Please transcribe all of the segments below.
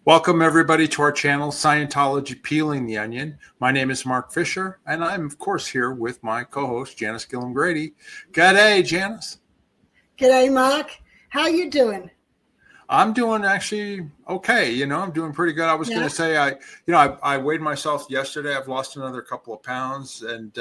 Welcome, everybody, to our channel, Scientology Peeling the Onion. My name is Mark Fisher, and I'm, of course, here with my co-host, Janice Gillum-Grady. G'day, Janice. G'day, Mark. How you doing? I'm doing actually okay. I'm doing pretty good. I was going to say, I weighed myself yesterday. I've lost another couple of pounds. And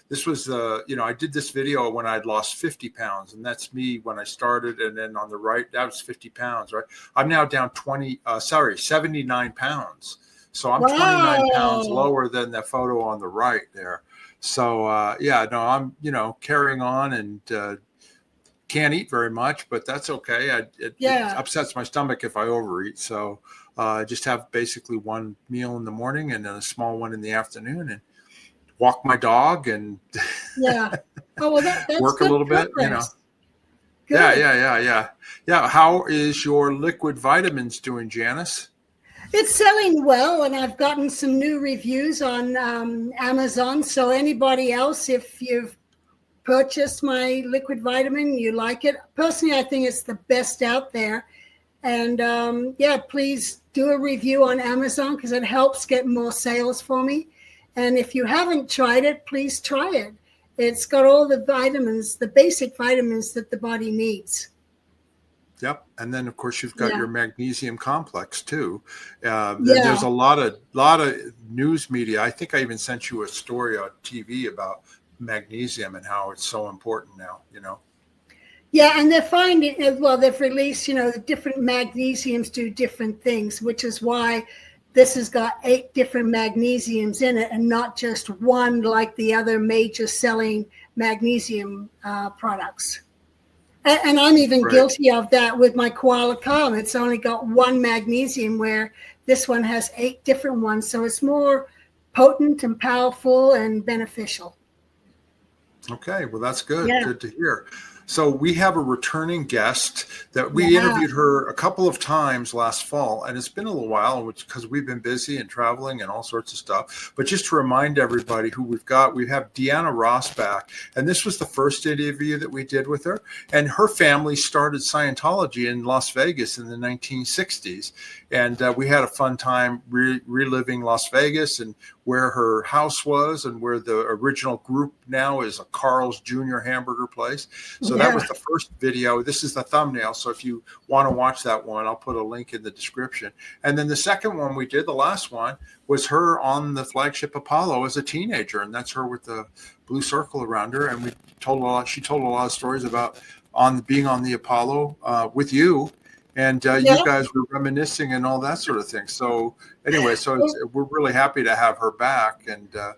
this was, I did this video when I'd lost 50 pounds. And that's me when I started. And then on the right, that was 50 pounds, right? I'm now down 79 pounds. So I'm 29 pounds lower than the photo on the right there. So, I'm, carrying on and can't eat very much, but that's okay. It upsets my stomach if I overeat. So I just have basically one meal in the morning and then a small one in the afternoon and walk my dog and that's work a little bit, Good. Yeah. How is your liquid vitamins doing, Janice? It's selling well, and I've gotten some new reviews on Amazon. So anybody else, if you've purchased my liquid vitamin, you like it. Personally, I think it's the best out there. And please do a review on Amazon because it helps get more sales for me. And if you haven't tried it, please try it. It's got all the vitamins, the basic vitamins that the body needs. Yep. And then, of course, you've got your magnesium complex, too. There's a lot of news media. I think I even sent you a story on TV about magnesium and how it's so important now, Yeah, and they're finding, they've released, the different magnesiums do different things, which is why this has got 8 different magnesiums in it and not just one like the other major selling magnesium products. And I'm even guilty of that with my koala calm. It's only got one magnesium where this one has 8 different ones. So it's more potent and powerful and beneficial. Okay, well, that's good. Yeah. Good to hear. So we have a returning guest that we interviewed her a couple of times last fall, and it's been a little while because we've been busy and traveling and all sorts of stuff. But just to remind everybody who we have Deanna Ross back, and this was the first interview that we did with her. And her family started Scientology in Las Vegas in the 1960s, and we had a fun time reliving Las Vegas and where her house was and where the original group now is a Carl's Jr. hamburger place. So that was the first video. This is the thumbnail. So if you want to watch that one, I'll put a link in the description. And then the second one we did, the last one, was her on the Flagship Apollo as a teenager. And that's her with the blue circle around her. And she told a lot of stories about being on the Apollo with you. And you guys were reminiscing and all that sort of thing. So anyway, we're really happy to have her back. And go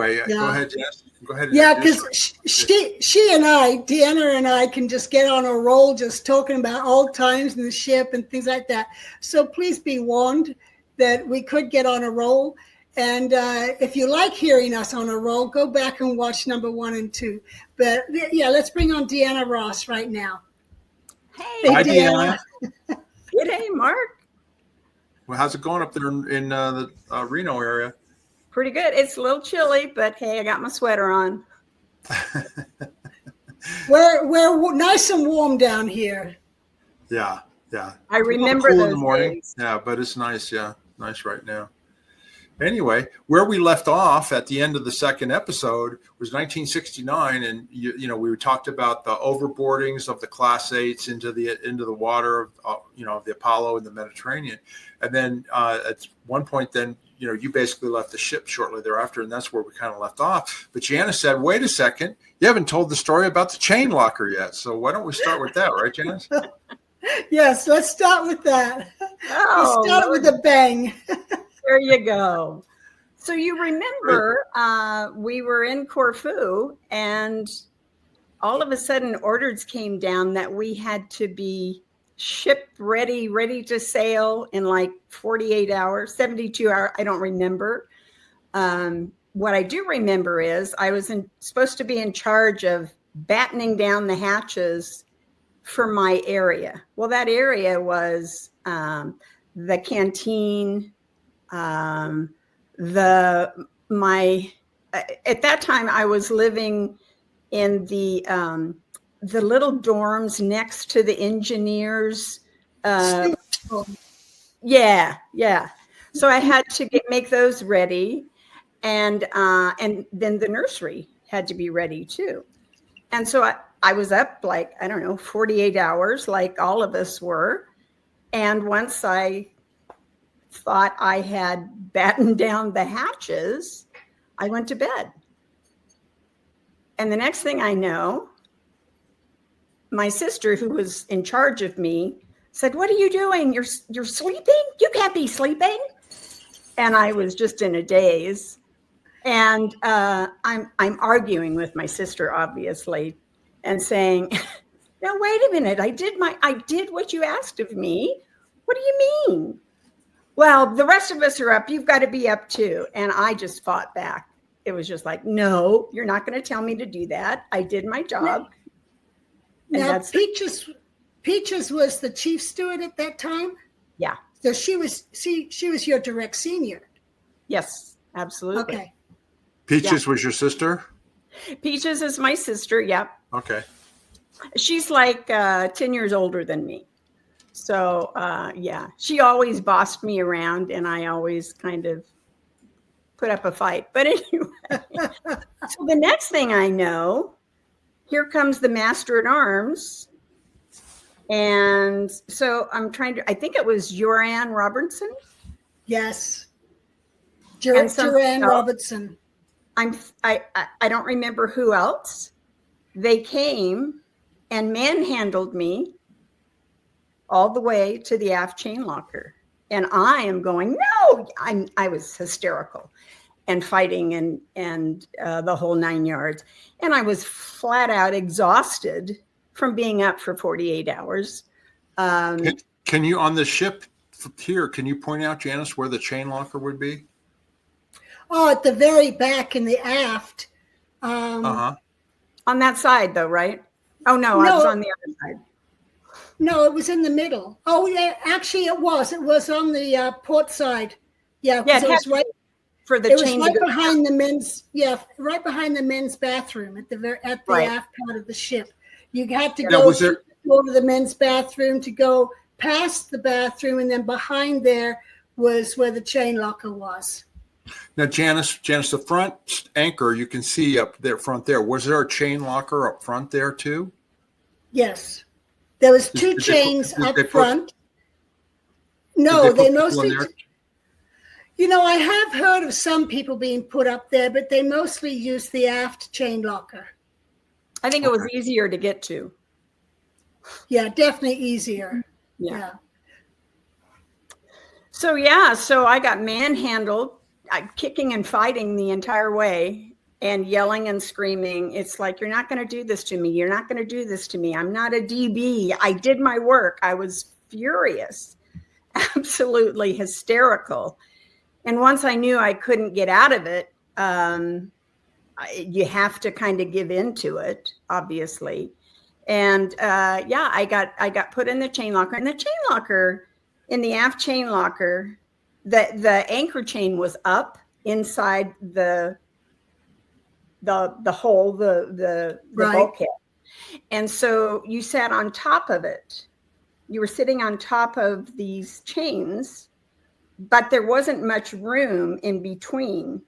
ahead, Jess. Go ahead. Because she and I, Deanna and I, can just get on a roll just talking about old times in the ship and things like that. So please be warned that we could get on a roll. And if you like hearing us on a roll, go back and watch number 1 and 2. But let's bring on Deanna Ross right now. Hey, hi, Deanna. Good day, Mark. Well, how's it going up there in the Reno area? Pretty good. It's a little chilly, but hey, I got my sweater on. We're nice and warm down here. Yeah. I remember cool those in the morning. days. Yeah, but it's nice. Yeah, nice right now. Anyway, where we left off at the end of the second episode was 1969, and we talked about the overboardings of the Class 8s into the water of the Apollo and the Mediterranean, and then at one point, then you basically left the ship shortly thereafter, and that's where we kind of left off. But Janice said, "Wait a second, you haven't told the story about the chain locker yet, so why don't we start with that, right, Janice?" Yes, let's start with that. Let's start with a bang. There you go. So you remember we were in Corfu and all of a sudden orders came down that we had to be ship ready to sail in like 48 hours, 72 hours. I don't remember. What I do remember is I was supposed to be in charge of battening down the hatches for my area. Well, that area was the canteen, at that time I was living in the little dorms next to the engineers Yeah. So I had to make those ready, and then the nursery had to be ready too. And so I was up like, I don't know, 48 hours, like all of us were. And once I thought I had battened down the hatches, I went to bed. And the next thing I know, my sister, who was in charge of me, said, "What are you doing? You're sleeping? You can't be sleeping." And I was just in a daze. And I'm arguing with my sister, obviously, and saying, "No, wait a minute. I did what you asked of me. What do you mean?" "Well, the rest of us are up. You've got to be up too." And I just fought back. It was just like, "No, you're not going to tell me to do that. I did my job." Now, Peaches was the chief steward at that time. Yeah. So she was your direct senior. Yes, absolutely. Okay. Peaches was your sister? Peaches is my sister. Yep. Okay. She's like 10 years older than me. So, she always bossed me around, and I always kind of put up a fight. But anyway, so the next thing I know, here comes the master at arms. And so I think it was Joanne Robertson. Yes. Joanne Robertson. I don't remember who else. They came and manhandled me all the way to the aft chain locker. And I am going, no, I was hysterical and fighting and the whole 9 yards. And I was flat out exhausted from being up for 48 hours. Can you, on the ship here, can you point out, Janice, where the chain locker would be? Oh, at the very back in the aft. On that side, though, right? Oh, no, I was on the other side. No, it was in the middle. Oh, yeah, actually it was. It was on the port side. Yeah, it was right for the chain. It was right behind the men's. Yeah, right behind the men's bathroom at the aft part of the ship. You had to go to the men's bathroom to go past the bathroom, and then behind there was where the chain locker was. Now, Janice, the front anchor you can see up there, front there. Was there a chain locker up front there too? Yes, there was two chains up front. No, they mostly. I have heard of some people being put up there, but they mostly use the aft chain locker. I think it was easier to get to. Yeah, definitely easier. Yeah. So I got manhandled, kicking and fighting the entire way and yelling and screaming. It's like, "You're not going to do this to me. You're not going to do this to me. I'm not a DB. I did my work." I was furious, absolutely hysterical. And once I knew I couldn't get out of it, you have to kind of give into it, obviously. And I got put in the chain locker. And the chain locker, in the aft chain locker, the anchor chain was up inside the hole, the bulkhead. And so you sat on top of it. You were sitting on top of these chains, but there wasn't much room in between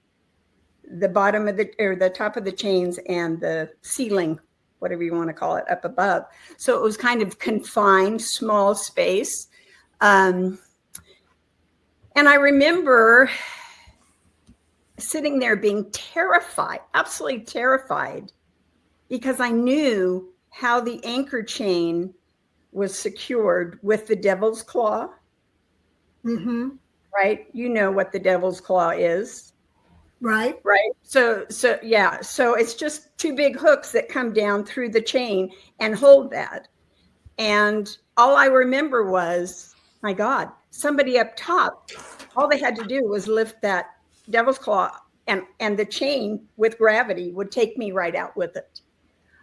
the bottom of the top of the chains and the ceiling, whatever you want to call it, up above. So it was kind of confined, small space. And I remember sitting there being terrified, absolutely terrified, because I knew how the anchor chain was secured with the devil's claw. Mm-hmm. Right? You know what the devil's claw is. Right. So it's just two big hooks that come down through the chain and hold that. And all I remember was, my God, somebody up top, all they had to do was lift that devil's claw, and the chain with gravity would take me right out with it.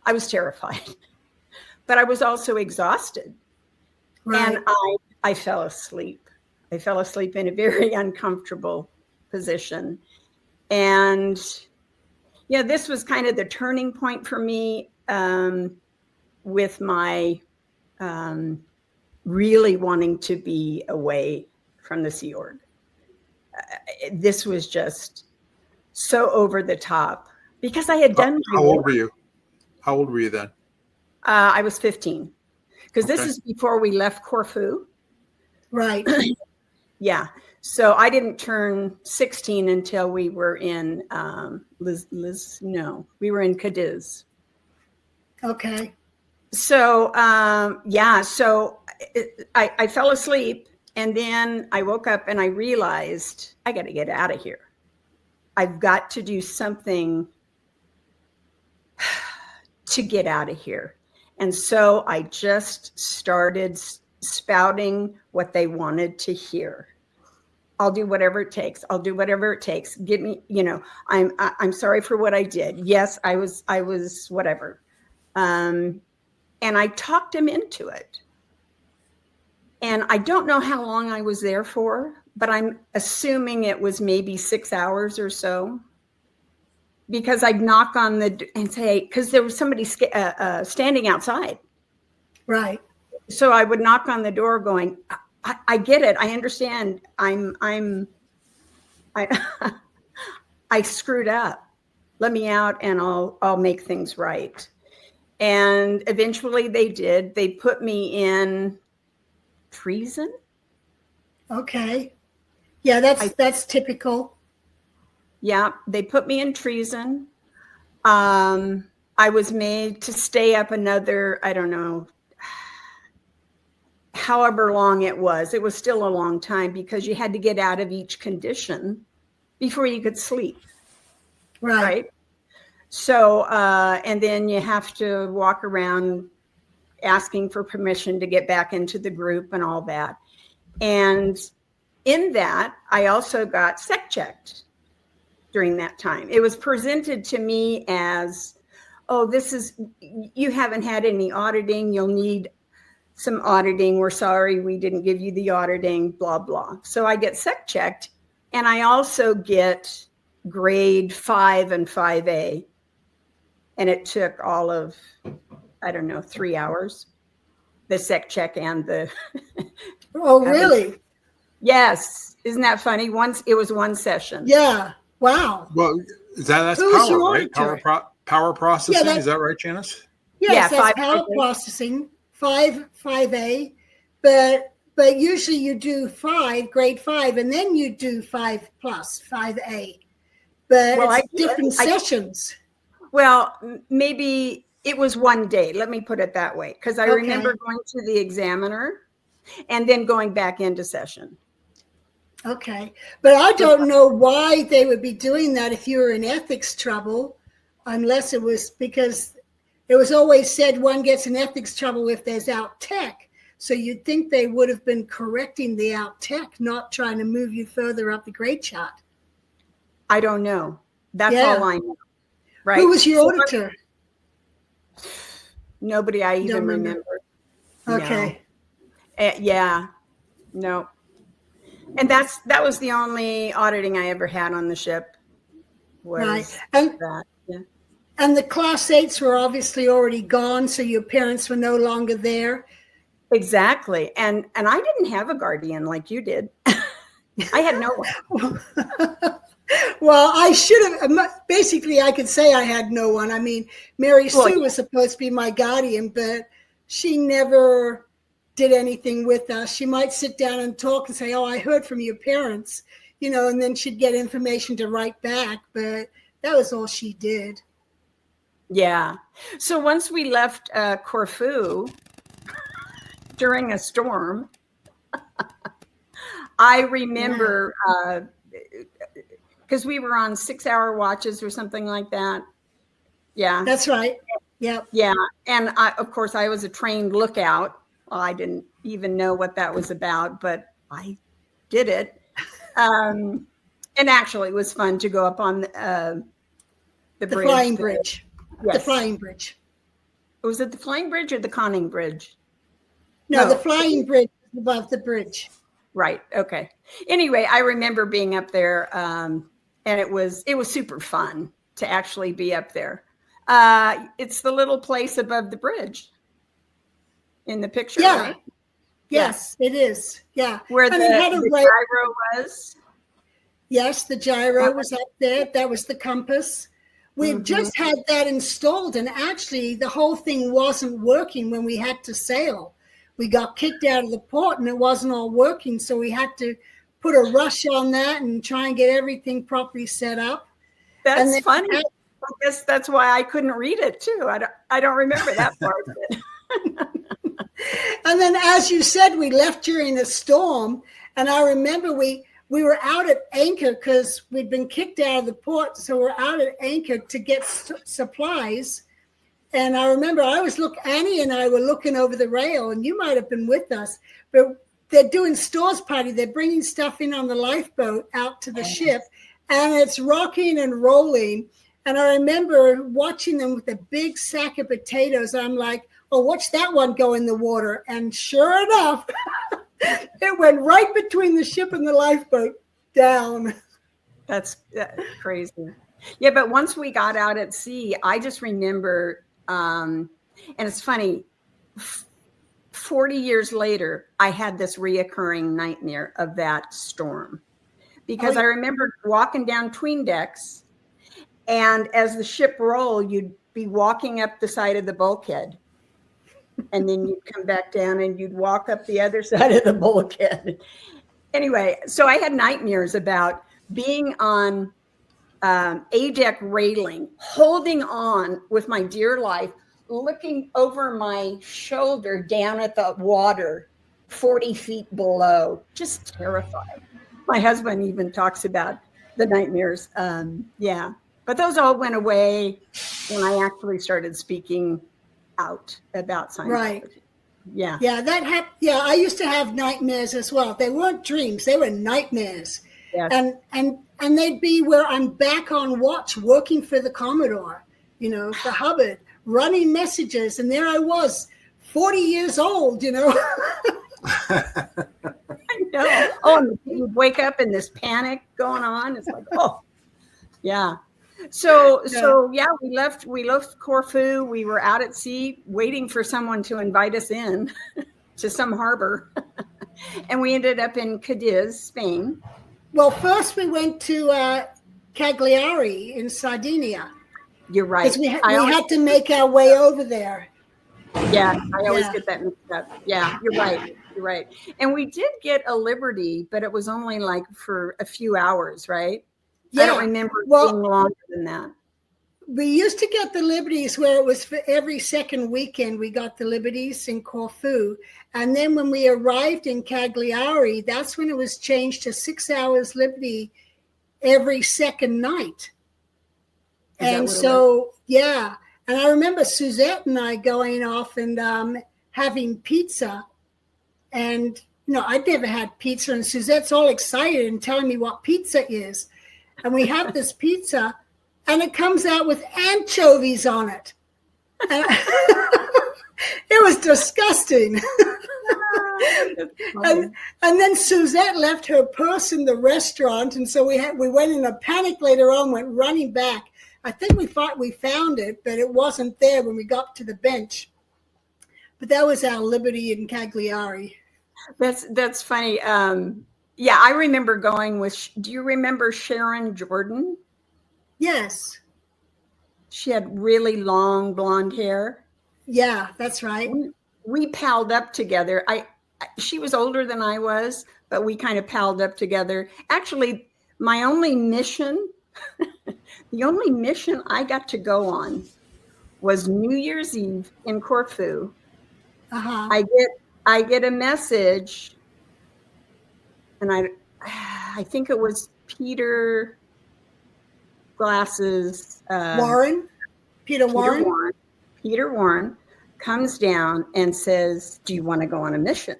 I was terrified, but I was also exhausted. Right. And I fell asleep. I fell asleep in a very uncomfortable position. And this was kind of the turning point for me, with my really wanting to be away from the Sea Org. This was just so over the top because I had done. How old were you? How old were you then? I was 15 because this is before we left Corfu. Right. Yeah. So I didn't turn 16 until we were in we were in Cadiz. Okay. So, so I fell asleep and then I woke up and I realized I got to get out of here. I've got to do something to get out of here. And so I just started spouting what they wanted to hear. I'll do whatever it takes. I'll do whatever it takes. Give me, I'm sorry for what I did. Yes, I was whatever. And I talked him into it. And I don't know how long I was there for, but I'm assuming it was maybe 6 hours or so. Because I'd knock on the and say, because there was somebody standing outside. Right. So I would knock on the door going, I get it. I understand. I screwed up. Let me out and I'll make things right. And eventually they did. They put me in treason. Okay. Yeah, that's typical. Yeah, they put me in treason. I was made to stay up another, I don't know, however long it was. It was still a long time because you had to get out of each condition before you could sleep. Right. So, and then you have to walk around asking for permission to get back into the group and all that. And in that, I also got sec checked during that time. It was presented to me as, oh, you haven't had any auditing. You'll need some auditing. We're sorry, we didn't give you the auditing, blah, blah. So I get sec checked and I also get grade 5 and 5A. And it took all of, 3 hours, the sec check and the. Oh, really? Yes. Isn't that funny? It was one session. Yeah. Wow. Well, that's power, right? Power processing. Yeah, is that right, Janice? Yes, that's power processing. 5A, but usually you do grade 5, and then you do 5+, 5A. But it's different sessions. Well, maybe it was one day. Let me put it that way, because I remember going to the examiner and then going back into session. Okay, but I don't know why they would be doing that if you were in ethics trouble, unless it was because it was always said one gets in ethics trouble if there's out tech. So you'd think they would have been correcting the out tech, not trying to move you further up the grade chart. I don't know. That's all I know. Right. Who was your auditor? Nobody I even remember. Okay. No. No. And that was the only auditing I ever had on the ship. Right. And the class 8s were obviously already gone, so your parents were no longer there. Exactly. And I didn't have a guardian like you did. I had no one. Well, I should have. Basically, I could say I had no one. I mean, Mary Sue was supposed to be my guardian, but she never did anything with us. She might sit down and talk and say, oh, I heard from your parents, and then she'd get information to write back. But that was all she did. Yeah. So once we left Corfu during a storm, I remember because we were on 6-hour watches or something like that. Yeah. That's right. Yeah. Yeah. And of course, I was a trained lookout. Well, I didn't even know what that was about, but I did it. And actually, it was fun to go up on the bridge. Flying bridge. Yes. The flying bridge. Was it the flying bridge or the conning bridge? No, the flying bridge is above the bridge. Right. Okay. Anyway, I remember being up there, and it was super fun to actually be up there. It's the little place above the bridge in the picture. Yeah. Right? Yes, it is. Yeah. Where and the gyro was. Yes, the gyro was up there. That was the compass. We just had that installed, and actually the whole thing wasn't working when we had to sail. We got kicked out of the port and it wasn't all working, so we had to put a rush on that and try and get everything properly set up. That's funny. I guess that's why I couldn't read it too. I don't remember that part of it. And then, as you said, we left during a storm, and I remember we were out at anchor because we'd been kicked out of the port, so we're out at anchor to get supplies. And I remember Annie and I were looking over the rail, and you might have been with us, but they're doing stores party. They're bringing stuff in on the lifeboat out to the ship, and it's rocking and rolling. And I remember watching them with a big sack of potatoes. I'm like, oh, watch that one go in the water. And sure enough, it went right between the ship and the lifeboat down. That's crazy. Yeah, but once we got out at sea, I just remember, and it's funny, 40 years later, I had this reoccurring nightmare of that storm. Because I remember walking down 'tween decks, and as the ship rolled, you'd be walking up the side of the bulkhead. And then you'd come back down and you'd walk up the other side of the bulkhead. Anyway, so I had nightmares about being on a deck railing, holding on with my dear life, looking over my shoulder down at the water 40 feet below, just terrified. My husband even talks about the nightmares. Yeah, but those all went away when I actually started speaking out about Scientology. Right. Yeah. Yeah, yeah, I used to have nightmares as well. They weren't dreams, they were nightmares. Yes. And they'd be where I'm back on watch working for the Commodore, for Hubbard, running messages, and there I was, 40 years old, I know. Oh, and you wake up and this panic going on. It's like, oh, yeah. So yeah, we left Corfu. We were out at sea waiting for someone to invite us in to some harbor. And we ended up in Cadiz, Spain. Well, first we went to Cagliari in Sardinia. You're right. Because we had to make our way over there. Yeah, I always get that mixed up. Yeah, you're right. You're right. And we did get a Liberty, but it was only like for a few hours, right? Yeah. I don't remember being longer than that. We used to get the Liberties where it was for every second weekend. We got the Liberties in Corfu. And then when we arrived in Cagliari, that's when it was changed to 6 hours Liberty every second night. And so, yeah. And I remember Suzette and I going off and having pizza. And, I'd never had pizza. And Suzette's all excited and telling me what pizza is. And we have this pizza, and it comes out with anchovies on it. And it was disgusting. and then Suzette left her purse in the restaurant, and so we went in a panic later on, went running back. I think we thought we found it, but it wasn't there when we got to the bench. But that was our Liberty in Cagliari. That's funny. Yeah, I remember going with, do you remember Sharon Jordan? Yes. She had really long blonde hair. Yeah, that's right. We palled up together. She was older than I was, but we kind of palled up together. Actually, my only mission, the only mission I got to go on was New Year's Eve in Corfu. Uh-huh. I get a message, and I think it was Peter Glass's Peter Warren comes down and says, "Do you want to go on a mission?"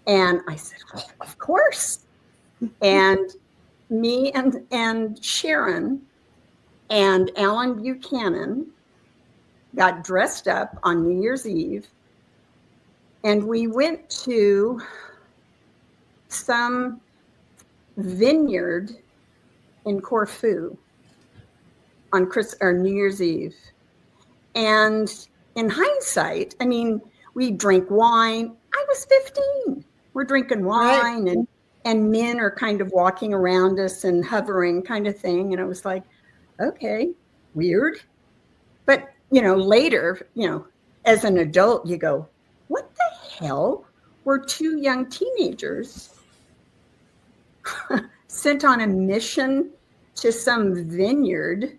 And I said, "Well, of course." And me and Sharon and Alan Buchanan got dressed up on New Year's Eve, and we went to some vineyard in Corfu on New Year's Eve. And in hindsight, I mean, We drink wine. I was 15. We're drinking wine, Right. and men are kind of walking around us and hovering kind of thing. And it was like, okay, weird. But, later, as an adult, you go, what the hell were two young teenagers sent on a mission to some vineyard?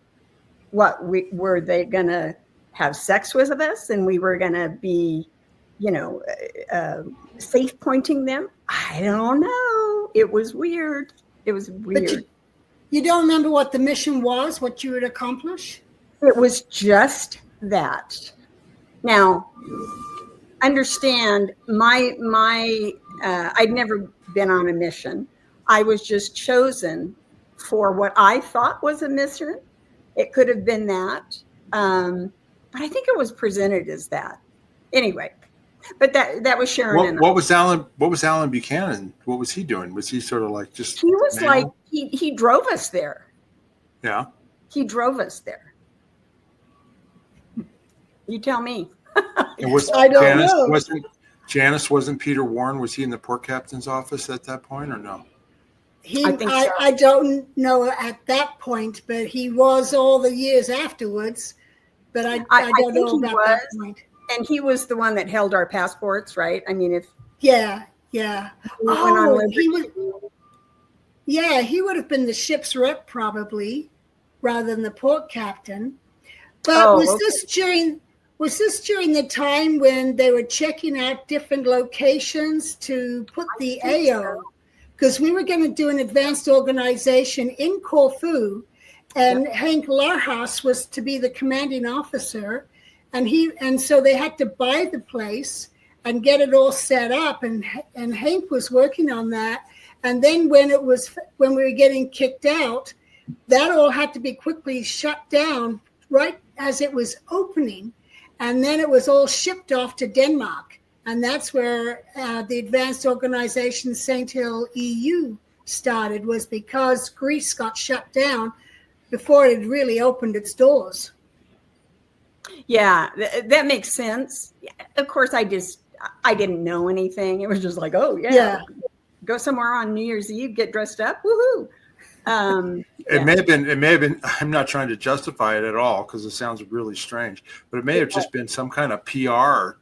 Were they going to have sex with us and we were going to be, safe pointing them? I don't know. It was weird. It was weird. But you don't remember what the mission was, what you would accomplish? It was just that. Now, understand, I'd never been on a mission. I was just chosen for what I thought was a mission. It could have been that, but I think it was presented as that. Anyway, but that was Sharon. What was Alan Buchanan? What was he doing? Was he sort of like just? He was like he drove us there. Yeah. He drove us there. You tell me. I don't know. Janice wasn't Peter Warren? Was he in the port captain's office at that point or no? I think so. I don't know at that point, but he was all the years afterwards. But I don't know about that point. And he was the one that held our passports, right? I mean, yeah. Oh, he would have been the ship's rep probably, rather than the port captain. But was this during the time when they were checking out different locations to put the AO? Because we were going to do an advanced organization in Corfu, and Hank Larhouse was to be the commanding officer, and so they had to buy the place and get it all set up, and Hank was working on that. And then when we were getting kicked out, that all had to be quickly shut down right as it was opening, and then it was all shipped off to Denmark. And that's where the advanced organization St. Hill EU started, was because Greece got shut down before it had really opened its doors. Yeah, that makes sense. Of course, I didn't know anything. It was just like, oh, yeah. Go somewhere on New Year's Eve, get dressed up, woohoo. It may have been, I'm not trying to justify it at all because it sounds really strange, but it may have just been some kind of PR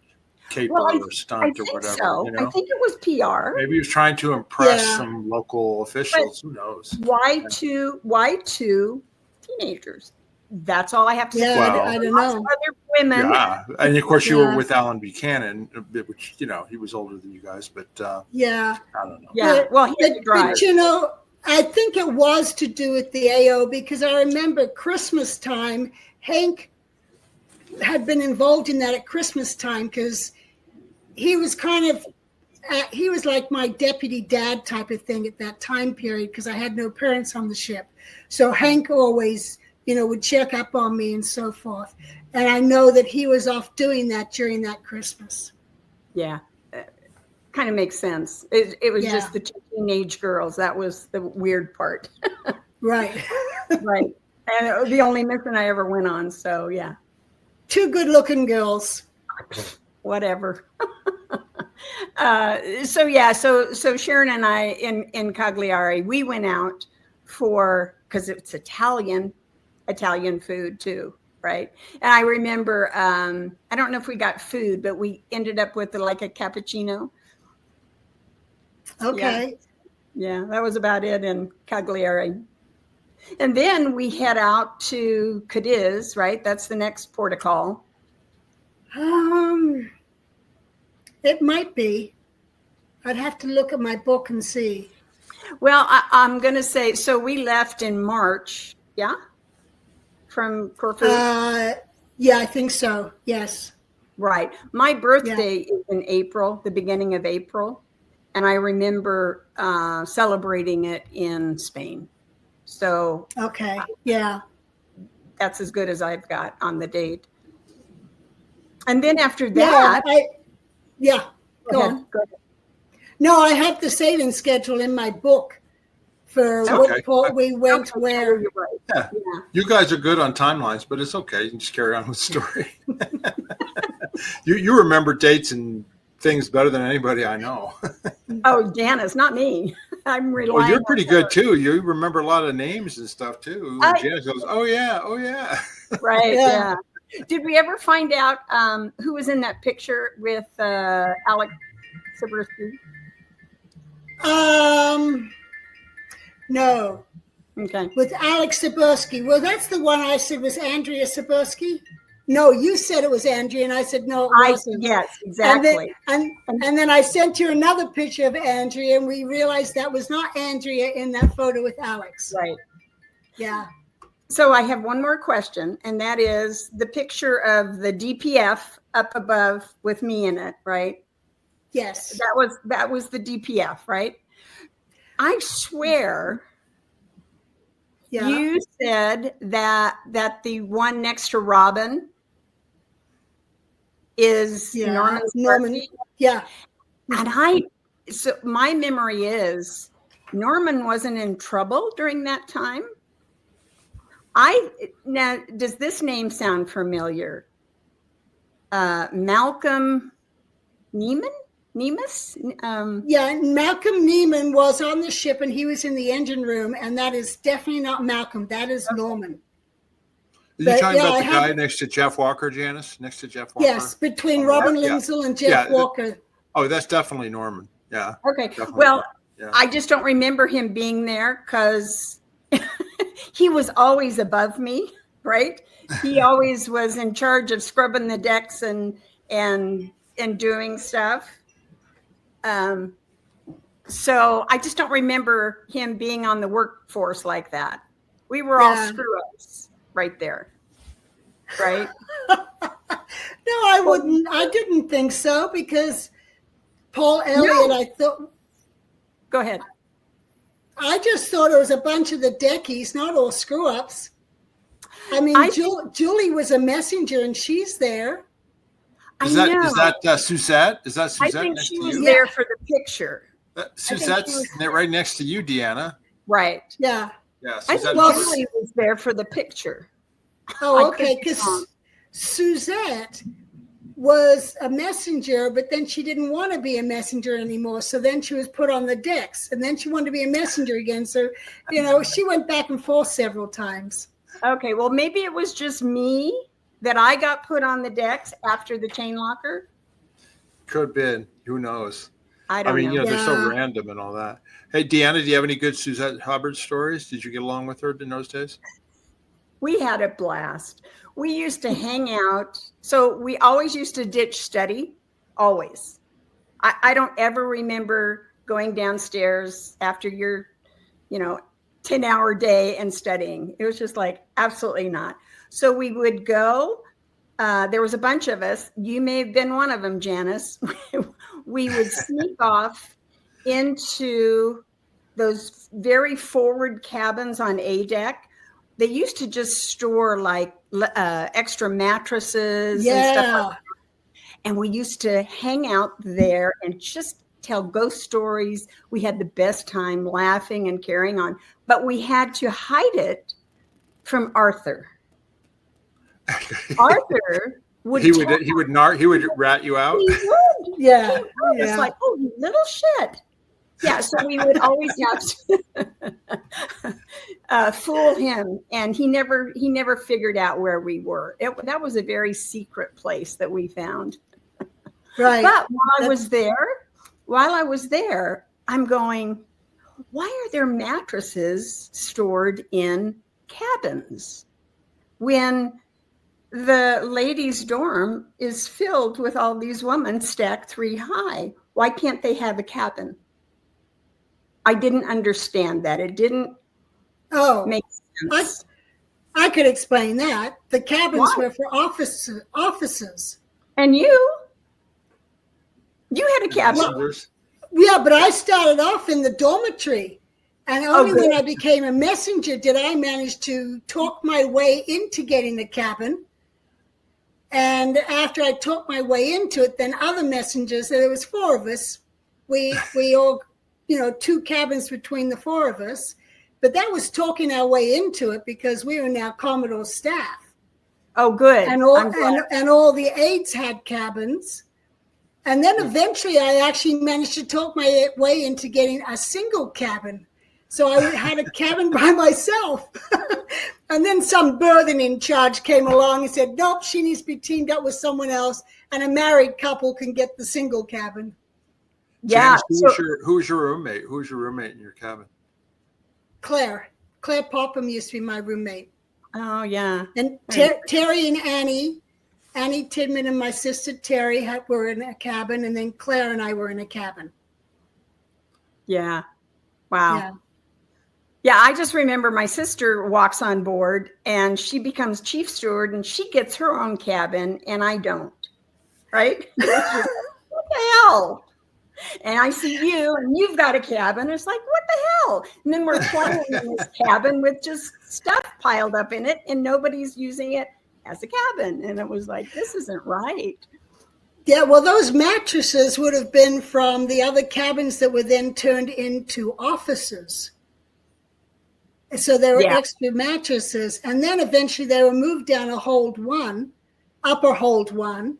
caper or stunt or whatever. So. I think it was PR. Maybe he was trying to impress some local officials. Who knows? Why two teenagers? That's all I have to say. Well, I don't know. Other women. Yeah, and of course you were with Alan Buchanan, which he was older than you guys, but I don't know. Yeah, well, he had to drive. But I think it was to do with the AO, because I remember Christmas time, Hank had been involved in that at Christmas time, because he was he was like my deputy dad type of thing at that time period, because I had no parents on the ship. So Hank always, would check up on me and so forth. And I know that he was off doing that during that Christmas. Yeah. Kind of makes sense. It was just the two teenage girls. That was the weird part. Right. Right. And it was the only mission I ever went on. So, yeah. Two good-looking girls. Whatever. So Sharon and I in Cagliari, we went out because it's Italian food too, right? And I remember, I don't know if we got food, but we ended up with like a cappuccino. Okay. Yeah, that was about it in Cagliari. And then we head out to Cadiz, right? That's the next port of call. It might be. I'd have to look at my book and see. Well, I'm going to say, so we left in March, yeah? From Corfu? Yeah, I think so. Yes. Right. My birthday is in April, the beginning of April. And I remember celebrating it in Spain. So. Okay. Yeah. That's as good as I've got on the date. And then after that. Go ahead. No, I have the sailing schedule in my book for what port we went where. Right. Yeah. You guys are good on timelines, but it's okay. You can just carry on with the story. You remember dates and things better than anybody I know. Oh, Janice, not me. I'm relying. Well, you're pretty good too. You remember a lot of names and stuff too. Janice goes, "Oh yeah, oh yeah." Right. Yeah. Did we ever find out who was in that picture with Alex Sibersky? No. Okay. With Alex Sibersky. Well, that's the one I said was Andrea Sibersky. No, you said it was Andrea, and I said no, it wasn't. Yes, exactly. And then I sent you another picture of Andrea, and we realized that was not Andrea in that photo with Alex. Right. Yeah. So I have one more question, and that is the picture of the DPF up above with me in it, right? Yes. That was the DPF, right? I swear you said that the one next to Robin is Norman. Yeah. And so my memory is Norman wasn't in trouble during that time. Now, does this name sound familiar? Malcolm Nemus? Malcolm Neiman was on the ship and he was in the engine room, and that is definitely not Malcolm. That is Norman. Are you talking about the guy next to Jeff Walker, Janice? Next to Jeff Walker? Yes, between Robin Lindsay and Jeff Walker. Oh, that's definitely Norman. Yeah. Okay. Well, I just don't remember him being there because he was always above me, right? He always was in charge of scrubbing the decks and doing stuff. So I just don't remember him being on the workforce like that. We were all screw-ups right there, right? No, I wouldn't. I didn't think so because Paul Elliott, I thought. Go ahead. I just thought it was a bunch of the deckies, not all screw-ups. I mean, Julie was a messenger and she's there. Is that Suzette? Is that Suzette? I think she was there for the picture. Suzette's right next to you, Deanna. Right. Yeah. Yeah. I think Julie was there for the picture. Oh, okay. Because Suzette was a messenger, but then she didn't want to be a messenger anymore. So then she was put on the decks, and then she wanted to be a messenger again. So, she went back and forth several times. Okay. Well, maybe it was just me that I got put on the decks after the chain locker. Could have been. Who knows? I mean, they're so random and all that. Hey, Deanna, do you have any good Suzette Hubbard stories? Did you get along with her in those days? We had a blast. We used to hang out. So we always used to ditch study, always. I don't ever remember going downstairs after your, 10-hour day and studying. It was just like, absolutely not. So we would go. There was a bunch of us. You may have been one of them, Janice. We would sneak off into those very forward cabins on A deck. They used to just store like extra mattresses and stuff like that. And we used to hang out there and just tell ghost stories. We had the best time laughing and carrying on, but we had to hide it from Arthur. Arthur would he would rat you out. He would. Yeah. It's like, oh, you little shit. Yeah, so we would always have to fool him, and he never figured out where we were. That was a very secret place that we found. Right. But while I was there, I'm going, why are there mattresses stored in cabins when the ladies' dorm is filled with all these women stacked 3 high? Why can't they have a cabin? I didn't understand that. It didn't make sense. I could explain that. The cabins were for offices. And you had a cabin. Yeah, but I started off in the dormitory. And only when I became a messenger did I manage to talk my way into getting the cabin. And after I talked my way into it, then other messengers, there was 4 of us, we all, 2 cabins between the 4 of us. But that was talking our way into it because we were now Commodore staff. Oh, good. And all the aides had cabins. And then eventually I actually managed to talk my way into getting a single cabin. So I had a cabin by myself. And then some birthing in charge came along and said, nope, she needs to be teamed up with someone else, and a married couple can get the single cabin. Yeah. Janice, who was your roommate? Who was your roommate in your cabin? Claire Popham used to be my roommate. Oh, yeah. And Terry and Annie Tidman and my sister Terry were in a cabin, and then Claire and I were in a cabin. Yeah. Wow. Yeah, I just remember my sister walks on board and she becomes chief steward and she gets her own cabin and I don't. Right? What the hell? And I see you and you've got a cabin. It's like, what the hell? And then we're playing in this cabin with just stuff piled up in it and nobody's using it as a cabin. And it was like, this isn't right. Yeah, well, those mattresses would have been from the other cabins that were then turned into offices. So there were extra mattresses. And then eventually they were moved down to upper hold one.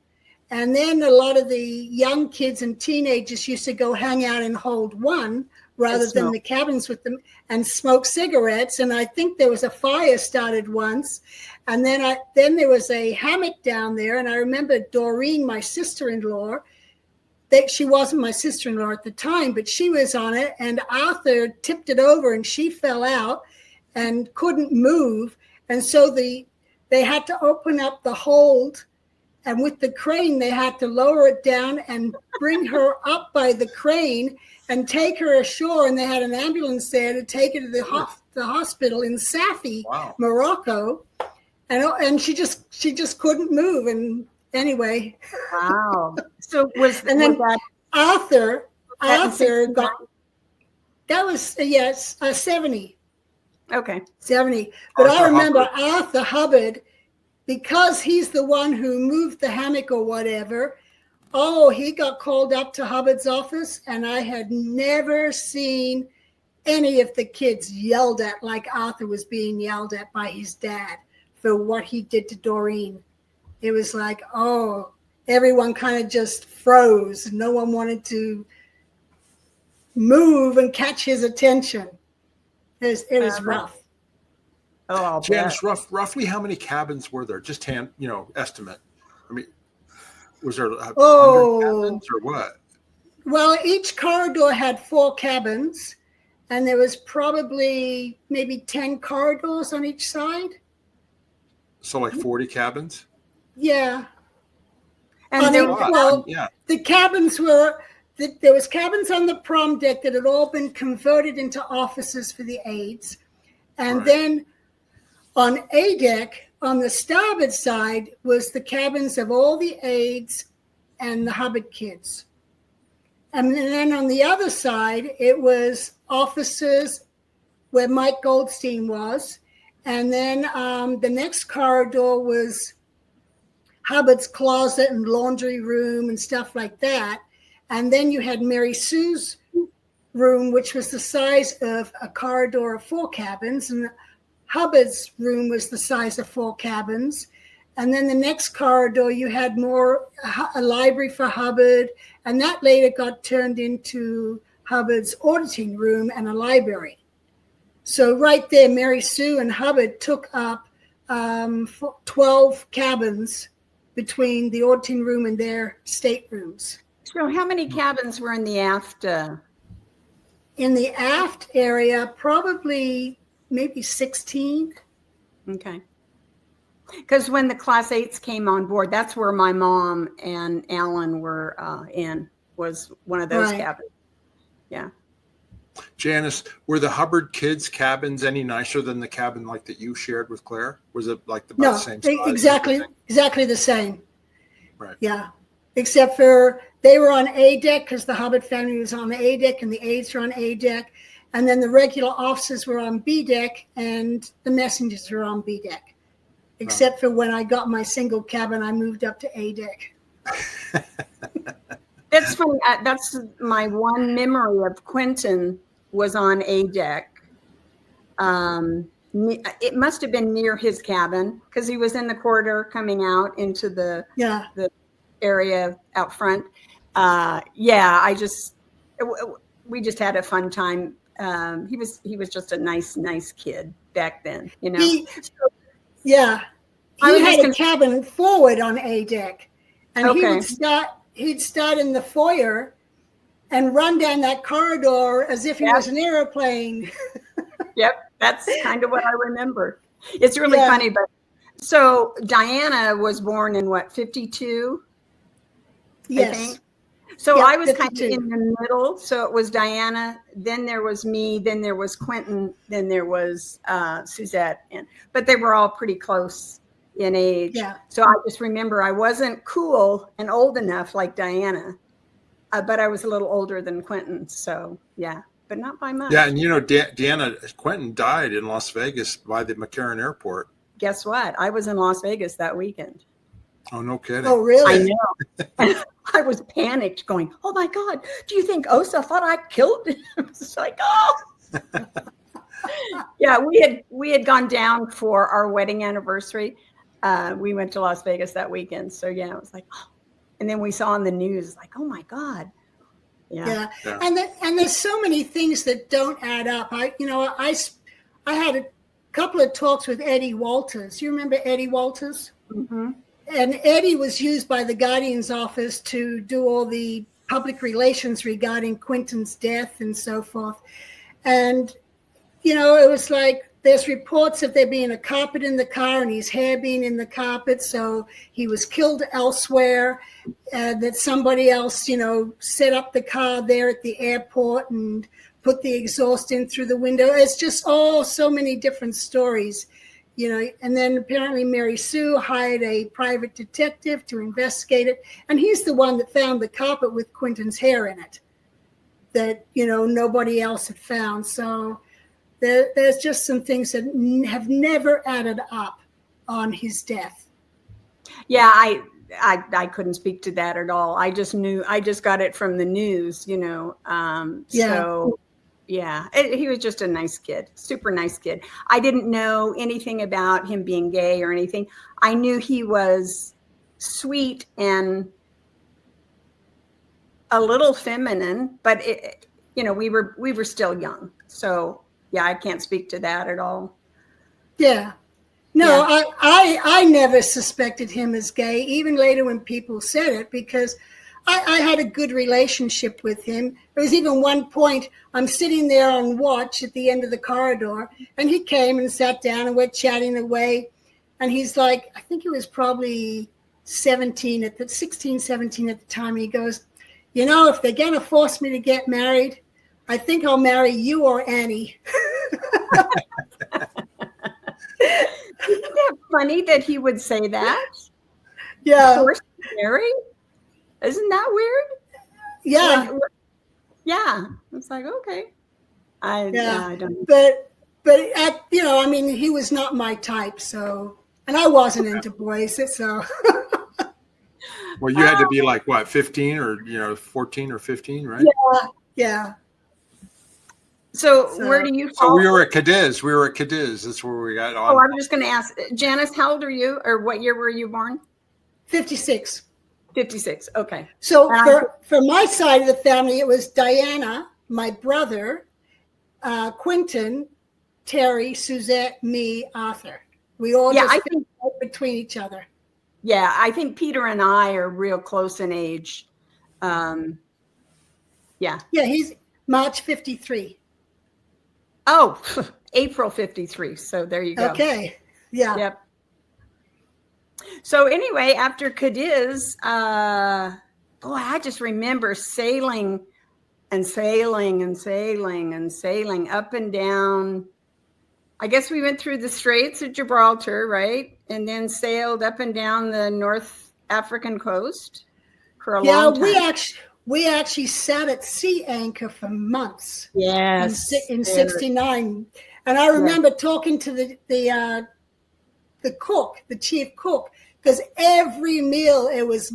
And then a lot of the young kids and teenagers used to go hang out in hold one rather than the cabins with them and smoke cigarettes. And I think there was a fire started once. And then there was a hammock down there. And I remember Doreen, my sister-in-law, that she wasn't my sister-in-law at the time, but she was on it. And Arthur tipped it over and she fell out and couldn't move. And so they had to open up the hold. And with the crane, they had to lower it down and bring her up by the crane and take her ashore. And they had an ambulance there to take her to the hospital in Safi, Morocco. And she just couldn't move. And anyway. Wow. So Arthur got, that was, 70. Okay. 70. But I remember Arthur Hubbard, because he's the one who moved the hammock or whatever, he got called up to Hubbard's office, and I had never seen any of the kids yelled at like Arthur was being yelled at by his dad for what he did to Doreen. It was like, everyone kind of just froze. No one wanted to move and catch his attention. It was rough. Oh, Janice, roughly how many cabins were there? Just estimate. I mean, was there 100 cabins or what? Well, each corridor had 4 cabins, and there was probably maybe 10 corridors on each side. So like 40 cabins? Yeah. And the cabins were, there was cabins on the prom deck that had all been converted into offices for the aides. And then on A deck, on the starboard side, was the cabins of all the aides and the Hubbard kids. And then on the other side, it was offices where Mike Goldstein was. And then the next corridor was Hubbard's closet and laundry room and stuff like that. And then you had Mary Sue's room, which was the size of a corridor of 4 cabins. And Hubbard's room was the size of 4 cabins. And then the next corridor, you had a library for Hubbard. And that later got turned into Hubbard's auditing room and a library. So right there, Mary Sue and Hubbard took up 12 cabins between the auditing room and their staterooms. So how many cabins were in the aft? In the aft area, probably maybe 16. Okay. Because when the Class 8s came on board, that's where my mom and Alan were was one of those cabins. Yeah. Janice, were the Hubbard kids' cabins any nicer than the cabin like that you shared with Claire? Was it like about the same size? Exactly the same. Right. Yeah. Except for they were on A deck because the Hubbard family was on A deck and the aides were on A deck. And then the regular officers were on B deck and the messengers were on B deck. Except for when I got my single cabin, I moved up to A deck. That's funny. That's my one memory of Quentin was on A deck. it must have been near his cabin because he was in the corridor coming out into the area out front. We just had a fun time. He was just a nice kid back then, you know. He had a cabin forward on A deck, and he'd start in the foyer and run down that corridor as if he was an airplane. Yep, that's kind of what I remember. It's really funny, but so Diana was born in what, 52? Yes. I think. So I was 52. Kind of in the middle. So it was Diana, then there was me, then there was Quentin, then there was Suzette, but they were all pretty close in age. Yeah. So I just remember I wasn't cool and old enough like Diana, but I was a little older than Quentin. So yeah, but not by much. Yeah, and you know, Quentin died in Las Vegas by the McCarran Airport. Guess what? I was in Las Vegas that weekend. Oh, no kidding. Oh, really? I know. I was panicked going, oh my God, do you think Osa thought I killed him? It's like, oh. Yeah, we had gone down for our wedding anniversary. We went to Las Vegas that weekend. So yeah, it was like, oh. And then we saw on the news, like, oh my God. Yeah. And there's so many things that don't add up. I had a couple of talks with Eddie Walters. You remember Eddie Walters? Mm-hmm. And Eddie was used by the Guardian's office to do all the public relations regarding Quentin's death and so forth. And, you know, it was like there's reports of there being a carpet in the car and his hair being in the carpet. So he was killed elsewhere, that somebody else, you know, set up the car there at the airport and put the exhaust in through the window. It's just so many different stories. You know, and then apparently Mary Sue hired a private detective to investigate it. And he's the one that found the carpet with Quentin's hair in it that, you know, nobody else had found. So there's just some things that have never added up on his death. Yeah, I couldn't speak to that at all. I just got it from the news, you know. So yeah, he was just a nice kid, super nice kid. I didn't know anything about him being gay or anything. I knew he was sweet and a little feminine, but you know, we were still young. So yeah, I can't speak to that at all. Yeah. No, yeah. I never suspected him as gay, even later when people said it, because I had a good relationship with him. There was even one point I'm sitting there on watch at the end of the corridor, and he came and sat down and we're chatting away. And he's like, I think he was probably 16, 17 at the time. He goes, you know, if they're going to force me to get married, I think I'll marry you or Annie. Isn't that funny that he would say that? Yeah. Forced to marry? Isn't that weird? Yeah. Yeah. It's like, okay. I don't know. But you know, I mean, he was not my type, so, and I wasn't into boys, so. Well, you had to be like, what, 15 or, you know, 14 or 15, right? Yeah. So where do you fall? So we were at Cadiz. That's where we got on. Oh, I'm just going to ask, Janice, how old are you, or what year were you born? 56. 56. Okay. So for my side of the family, it was Diana, my brother, Quentin, Terry, Suzette, me, Arthur. We all just fit between each other. Yeah, I think Peter and I are real close in age. Yeah. Yeah, he's March 53. Oh, April 53. So there you go. Okay. Yeah. Yep. So anyway, after Cadiz, I just remember sailing up and down. I guess we went through the Straits of Gibraltar, right? And then sailed up and down the North African coast for a long time. Yeah, we actually sat at sea anchor for months. Yes. In 69. And I remember talking to the cook, the chief cook, because every meal it was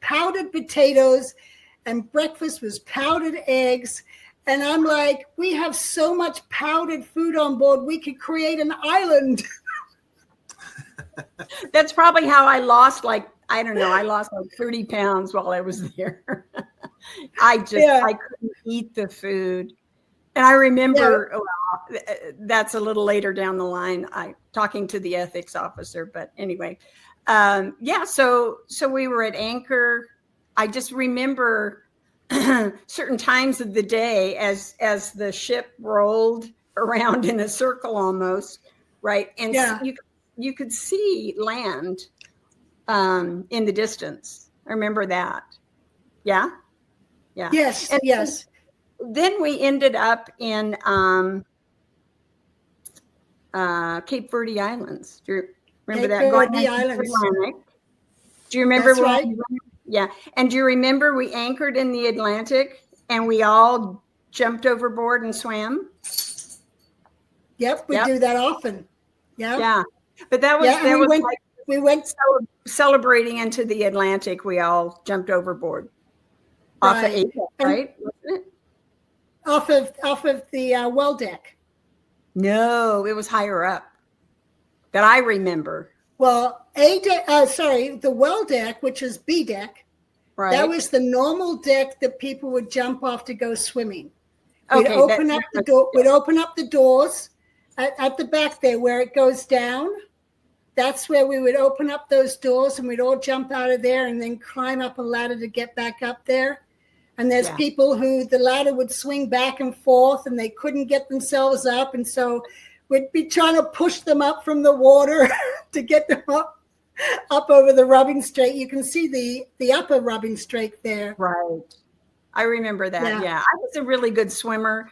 powdered potatoes, and breakfast was powdered eggs, And I'm like, we have so much powdered food on board, we could create an island. That's probably how I lost, like, I don't know, I lost like 30 pounds while I was there. I couldn't eat the food. And I remember, well, that's a little later down the line, talking to the ethics officer, but anyway. So we were at anchor. I just remember certain times of the day as the ship rolled around in a circle almost, right? And you could see land in the distance. I remember that. Yeah. Yes. And yes. Then we ended up in Cape Verde Islands. Do you remember Cape that? Verde Islands. Do you remember? That's right. Yeah. And do you remember we anchored in the Atlantic and we all jumped overboard and swam? Yep, we do that often. Yeah. But that was we went celebrating into the Atlantic. We all jumped overboard. Off of April, right? Wasn't it? Off of the well deck. No, it was higher up that I remember. Well, the well deck, which is B deck, right? That was the normal deck that people would jump off to go swimming. We'd open up the door. We'd open up the doors at the back there where it goes down. That's where we would open up those doors and we'd all jump out of there and then climb up a ladder to get back up there. And there's people who the ladder would swing back and forth and they couldn't get themselves up. And so we'd be trying to push them up from the water to get them up over the rubbing straight. You can see the upper rubbing straight there. Right. I remember that. Yeah. I was a really good swimmer.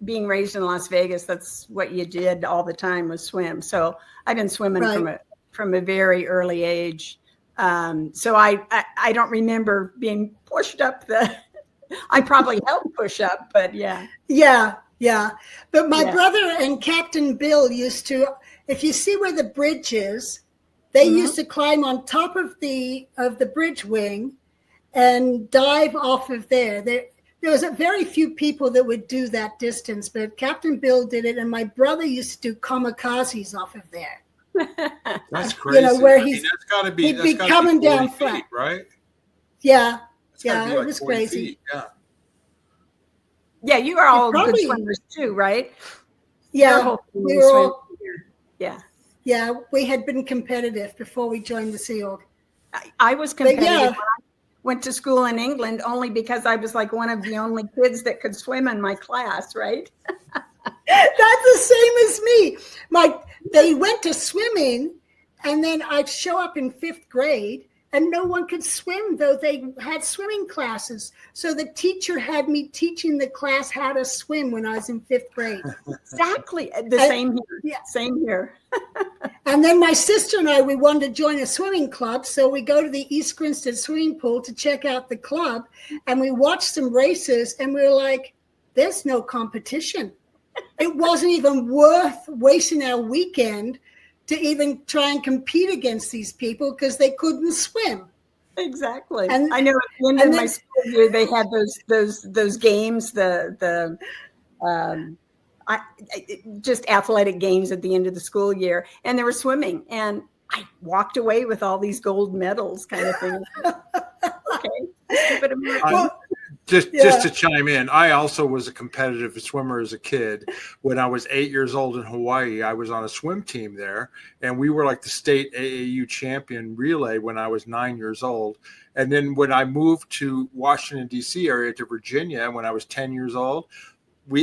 Being raised in Las Vegas, that's what you did all the time was swim. So I've been swimming from a very early age. So I don't remember being pushed up I probably helped push up, but yeah. But my brother and Captain Bill used to, if you see where the bridge is, they used to climb on top of the bridge wing and dive off of there. There was a very few people that would do that distance, but Captain Bill did it, and my brother used to do kamikazes off of there. That's crazy. Where that's gotta be, he'd be coming down flat, right? Yeah, it was crazy. Feet. Yeah, you are all good swimmers too, right? Yeah, we were all. Yeah, we had been competitive before we joined the Sea Org. I was competitive. Went to school in England only because I was like one of the only kids that could swim in my class, right? That's the same as me. They went to swimming, and then I'd show up in 5th grade, and no one could swim, though they had swimming classes. So the teacher had me teaching the class how to swim when I was in 5th grade. Exactly. Same here. Yeah. Same here. And then my sister and I, we wanted to join a swimming club. So we go to the East Grinstead swimming pool to check out the club. And we watched some races and we were like, there's no competition. It wasn't even worth wasting our weekend to even try and compete against these people because they couldn't swim. Exactly. And I know at the end of my school year, they had those games, just athletic games at the end of the school year, and they were swimming, and I walked away with all these gold medals, kind of thing. Okay, just to chime in, I also was a competitive swimmer as a kid. When I was 8 years old in Hawaii, I was on a swim team there, and we were like the state AAU champion relay when I was 9 years old. And then when I moved to Washington D.C. area to Virginia, when I was 10 years old.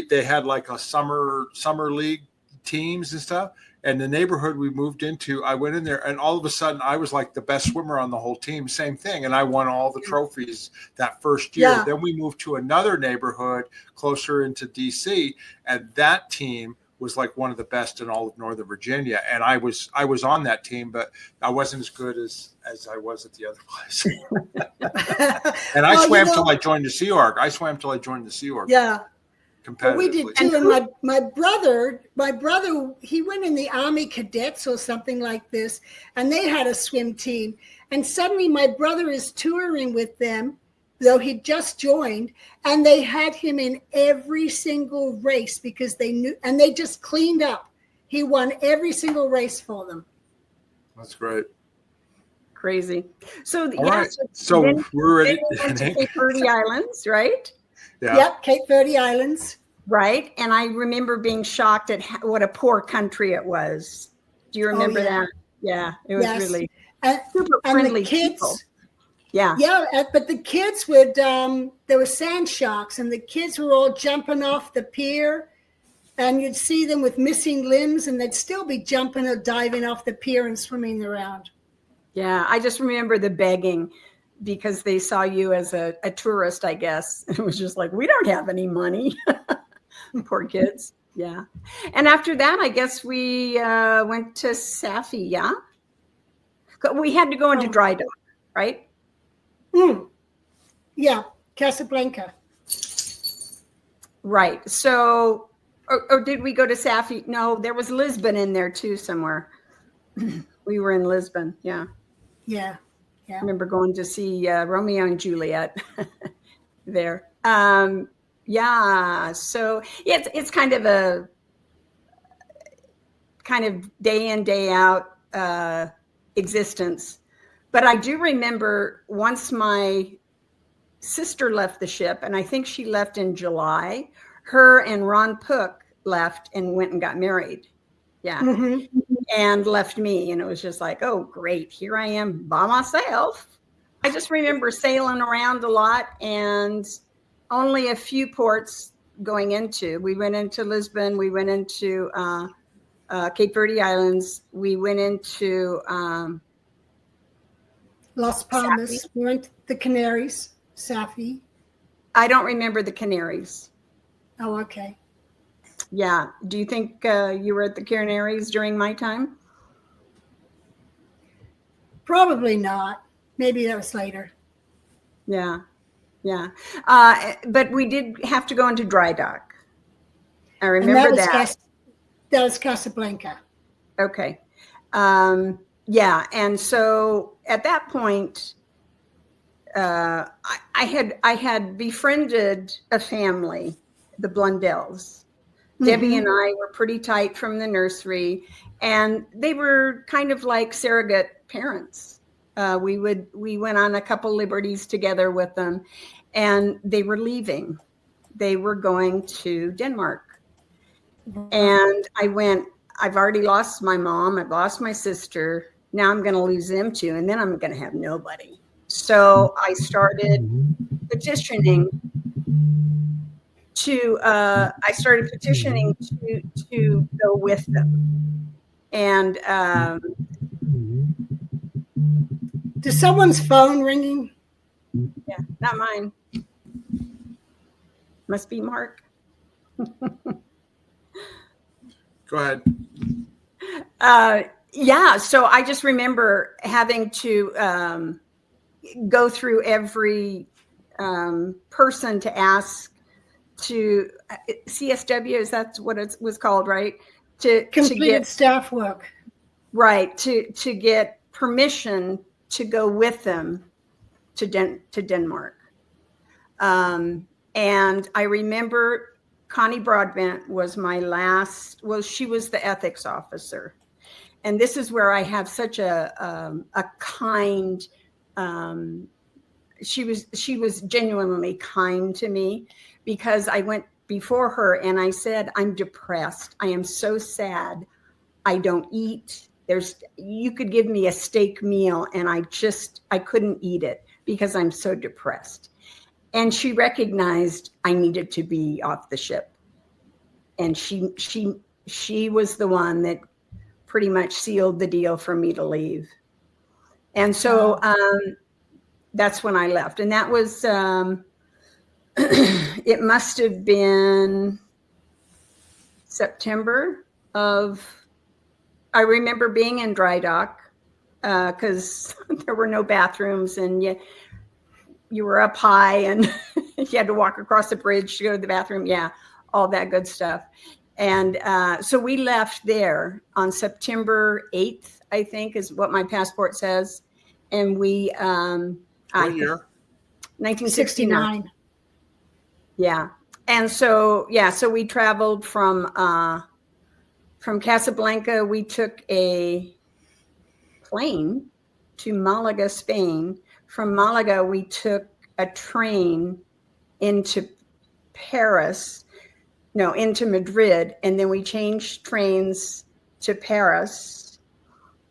They had like a summer league teams and stuff. And the neighborhood we moved into, I went in there and all of a sudden I was like the best swimmer on the whole team. Same thing. And I won all the trophies that first year. Then we moved to another neighborhood closer into DC. And that team was like one of the best in all of Northern Virginia. And I was on that team, but I wasn't as good as I was at the other place. And I swam till I joined the Sea Org. Yeah. Well, we did too. And my brother, he went in the Army Cadets or something like this, and they had a swim team. And suddenly my brother is touring with them, though he'd just joined, and they had him in every single race because they knew, and they just cleaned up. He won every single race for them. That's great. Crazy. So all right. So we're ready. Went to Cape Verde Islands, right? Yeah. Yep, Cape Verde Islands. Right. And I remember being shocked at what a poor country it was. Do you remember that? Yeah, it was really super friendly the kids, people. Yeah. Yeah, but the kids would, there were sand sharks, and the kids were all jumping off the pier, and you'd see them with missing limbs, and they'd still be jumping or diving off the pier and swimming around. Yeah, I just remember the begging because they saw you as a tourist, I guess. It was just like, we don't have any money. Poor kids. Yeah. And after that, I guess we went to Safi, yeah? We had to go into dry dock, right? Yeah, Casablanca. Right. So, or did we go to Safi? No, there was Lisbon in there too somewhere. We were in Lisbon, yeah. Yeah. I remember going to see Romeo and Juliet there. Yeah, so it's kind of a day in, day out existence. But I do remember once my sister left the ship, and I think she left in July, her and Ron Pook left and went and got married. Yeah. Mm-hmm. And left me. And it was just like, oh, great. Here I am by myself. I just remember sailing around a lot and only a few ports going into. We went into Lisbon. We went into Cape Verde Islands. We went into Las Palmas. Safi. We went to the Canaries, Safi. I don't remember the Canaries. Oh, okay. Yeah. Do you think you were at the Canaries during my time? Probably not. Maybe that was later. Yeah. Yeah. But we did have to go into dry dock. I remember that. That was Casablanca. Okay. Yeah. And so at that point, I had befriended a family, the Blundells. Mm-hmm. Debbie and I were pretty tight from the nursery, and they were kind of like surrogate parents. We went on a couple liberties together with them, and they were leaving. They were going to Denmark. And I went, I've already lost my mom. I've lost my sister. Now I'm going to lose them too. And then I'm going to have nobody. So I started petitioning to go with them. And is someone's phone ringing? Yeah, not mine. Must be Mark. Go ahead. Yeah, so I just remember having to go through every person to ask to CSW, is that what it was called, right? To get staff work. Right, to get permission to go with them to Denmark. And I remember Connie Broadbent was my last, well, she was the ethics officer. And this is where I have such a kind, she was genuinely kind to me, because I went before her and I said, I'm depressed. I am so sad. I don't eat. You could give me a steak meal and I couldn't eat it because I'm so depressed. And she recognized I needed to be off the ship. And she was the one that pretty much sealed the deal for me to leave. And so that's when I left. And that was, it must have been September I remember being in dry dock because there were no bathrooms, and you were up high and you had to walk across the bridge to go to the bathroom. Yeah, all that good stuff. And so we left there on September 8th, I think is what my passport says. And we, what year? 1969. Yeah. And so, so we traveled from Casablanca. We took a plane to Malaga, Spain. From Malaga, we took a train into Madrid. And then we changed trains to Paris.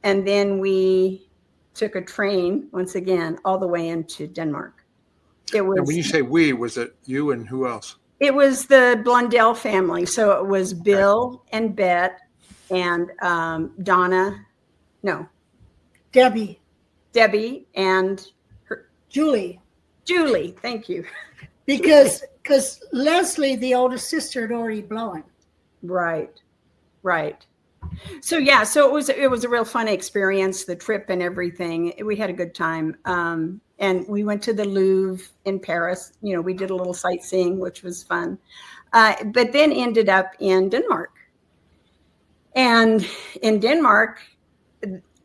And then we took a train once again, all the way into Denmark. It was. And when you say we, was it you and who else? It was the Blundell family. So it was Bill and Bet and Debbie and Julie. Thank you. Because Leslie, the oldest sister, had already blown. Right. So it was a real fun experience, the trip and everything. We had a good time. And we went to the Louvre in Paris. We did a little sightseeing, which was fun. But then ended up in Denmark. And in Denmark,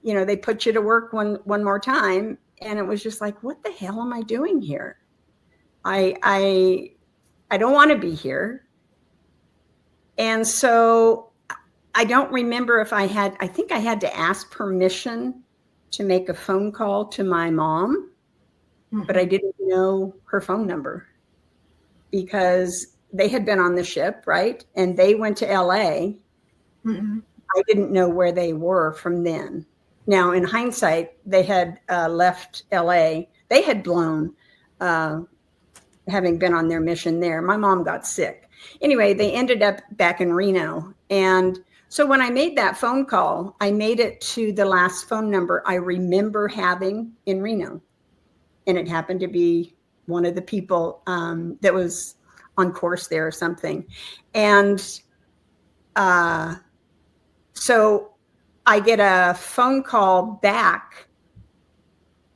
they put you to work one more time. And it was just like, what the hell am I doing here? I don't want to be here. And so I don't remember if I think I had to ask permission to make a phone call to my mom, but I didn't know her phone number because they had been on the ship, right? And they went to LA. Mm-hmm. I didn't know where they were from then. Now, in hindsight, they had left LA. They had blown, having been on their mission there. My mom got sick. Anyway, they ended up back in Reno. And so when I made that phone call, I made it to the last phone number I remember having in Reno. And it happened to be one of the people that was on course there or something. And so I get a phone call back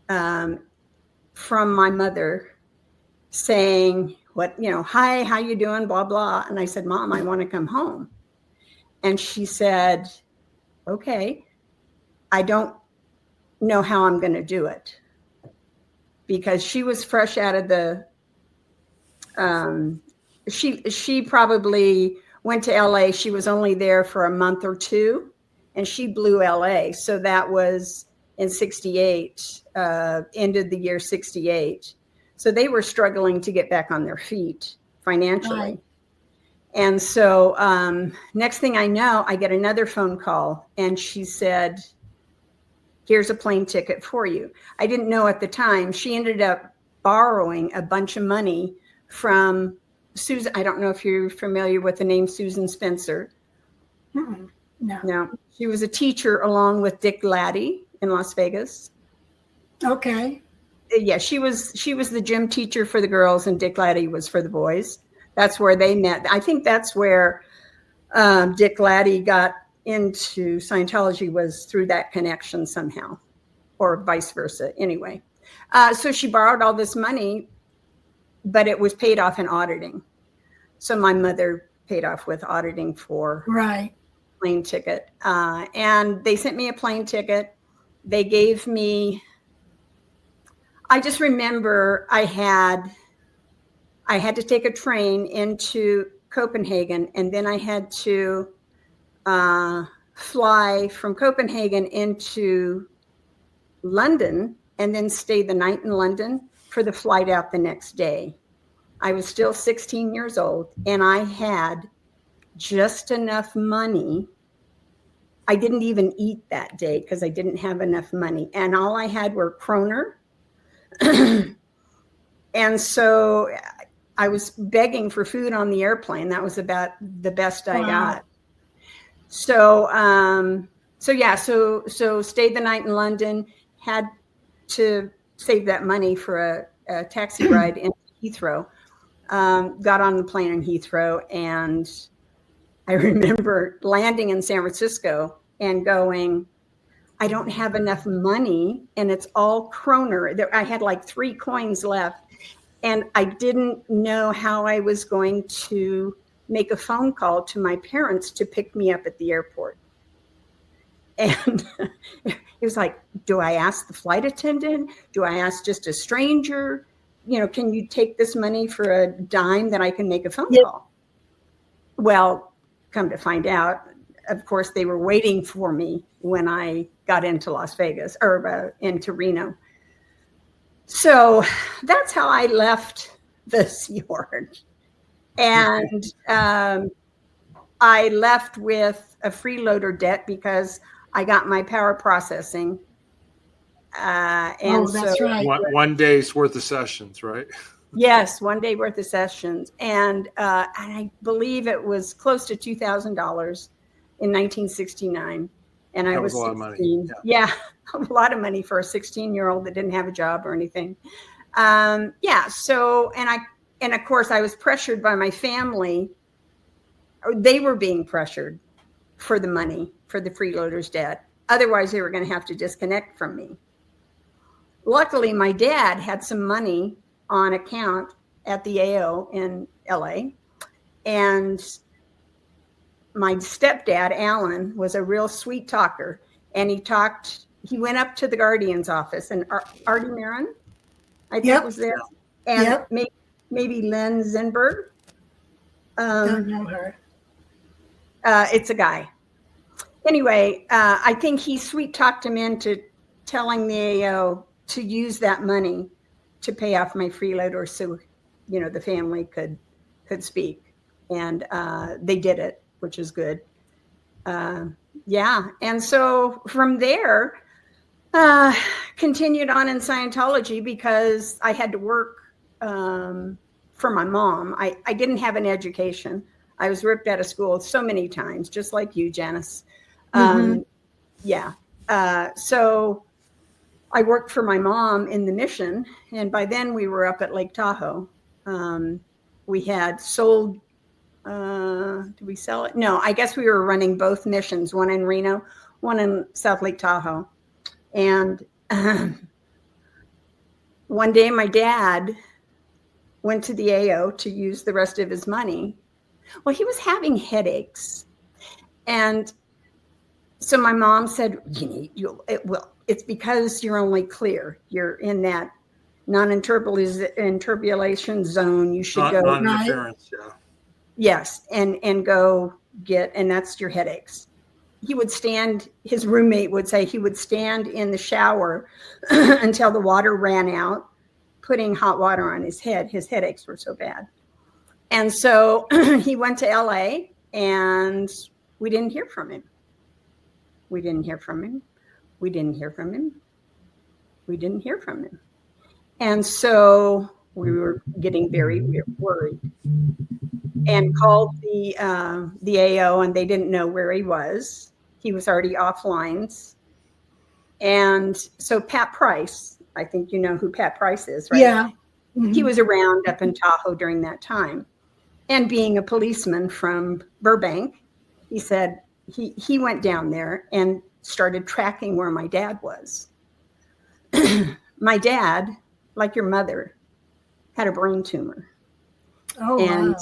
from my mother saying, hi, how you doing, blah, blah. And I said, Mom, I want to come home. And she said, okay, I don't know how I'm going to do it. Because she was fresh out of the, she probably went to LA. She was only there for a month or two, and she blew LA. So that was in 68, ended the year 68. So they were struggling to get back on their feet financially. Right. And so next thing I know, I get another phone call, and she said, here's a plane ticket for you. I didn't know at the time. She ended up borrowing a bunch of money from Susan. I don't know if you're familiar with the name Susan Spencer. Mm-mm. No. She was a teacher along with Dick Laddie in Las Vegas. Okay. Yeah, she was the gym teacher for the girls, and Dick Laddie was for the boys. That's where they met. I think that's where Dick Laddie got into Scientology, was through that connection somehow, or vice versa. Anyway, so she borrowed all this money, but it was paid off in auditing. So my mother paid off with auditing for plane ticket. And they sent me a plane ticket. They gave me, I just remember I had to take a train into Copenhagen, and then I had to fly from Copenhagen into London and then stay the night in London for the flight out the next day. I was still 16 years old, and I had just enough money. I didn't even eat that day because I didn't have enough money, and all I had were kroner. And so I was begging for food on the airplane. That was about the best I got. So stayed the night in London, had to save that money for a taxi ride in Heathrow. Got on the plane in Heathrow, and I remember landing in San Francisco and going, I don't have enough money, and it's all kroner. I had like 3 coins left, and I didn't know how I was going to make a phone call to my parents to pick me up at the airport. And it was like, do I ask the flight attendant? Do I ask just a stranger? can you take this money for a dime that I can make a phone call? Well, come to find out, of course, they were waiting for me when I got into Las Vegas or into Reno. So that's how I left the Sea Org. And I left with a freeloader debt because I got my power processing. And that's so right. One day's worth of sessions, right? Yes, 1 day worth of sessions. And I believe it was close to $2,000 in 1969. And I was 16. A lot of money. Yeah, a lot of money for a 16-year-old that didn't have a job or anything. So, and of course I was pressured by my family. They were being pressured for the money, for the freeloader's debt. Otherwise they were going to have to disconnect from me. Luckily, my dad had some money on account at the AO in LA. And my stepdad, Alan, was a real sweet talker. And he went up to the Guardian's office, and Artie Marin, I think, was there. And maybe Lynn Zinberg. Don't know her. It's a guy. Anyway, I think he sweet talked him into telling the AO to use that money to pay off my freeloader so, the family could speak. And they did it, which is good. And so from there, continued on in Scientology because I had to work for my mom. I didn't have an education. I was ripped out of school so many times, just like you, Janice. So I worked for my mom in the mission, and by then we were up at Lake Tahoe. We had sold, did we sell it? No, I guess we were running both missions, one in Reno, one in South Lake Tahoe. And one day my dad went to the AO to use the rest of his money. Well, he was having headaches. And so my mom said, it's because you're only clear. You're in that non-interpolation zone. You should go. Non-interference, yeah. Yes, and go get, and that's your headaches. He would stand, his roommate would say he would stand in the shower until the water ran out, putting hot water on his head. His headaches were so bad. And so he went to LA, and we didn't hear from him. We didn't hear from him. We didn't hear from him. We didn't hear from him. And so we were getting very worried and called the AO, and they didn't know where he was. He was already off lines. And so Pat Price, I think you know who Pat Price is, right? Yeah. Mm-hmm. He was around up in Tahoe during that time. And being a policeman from Burbank, he said he went down there and started tracking where my dad was. My dad, like your mother, had a brain tumor. Oh, and, wow.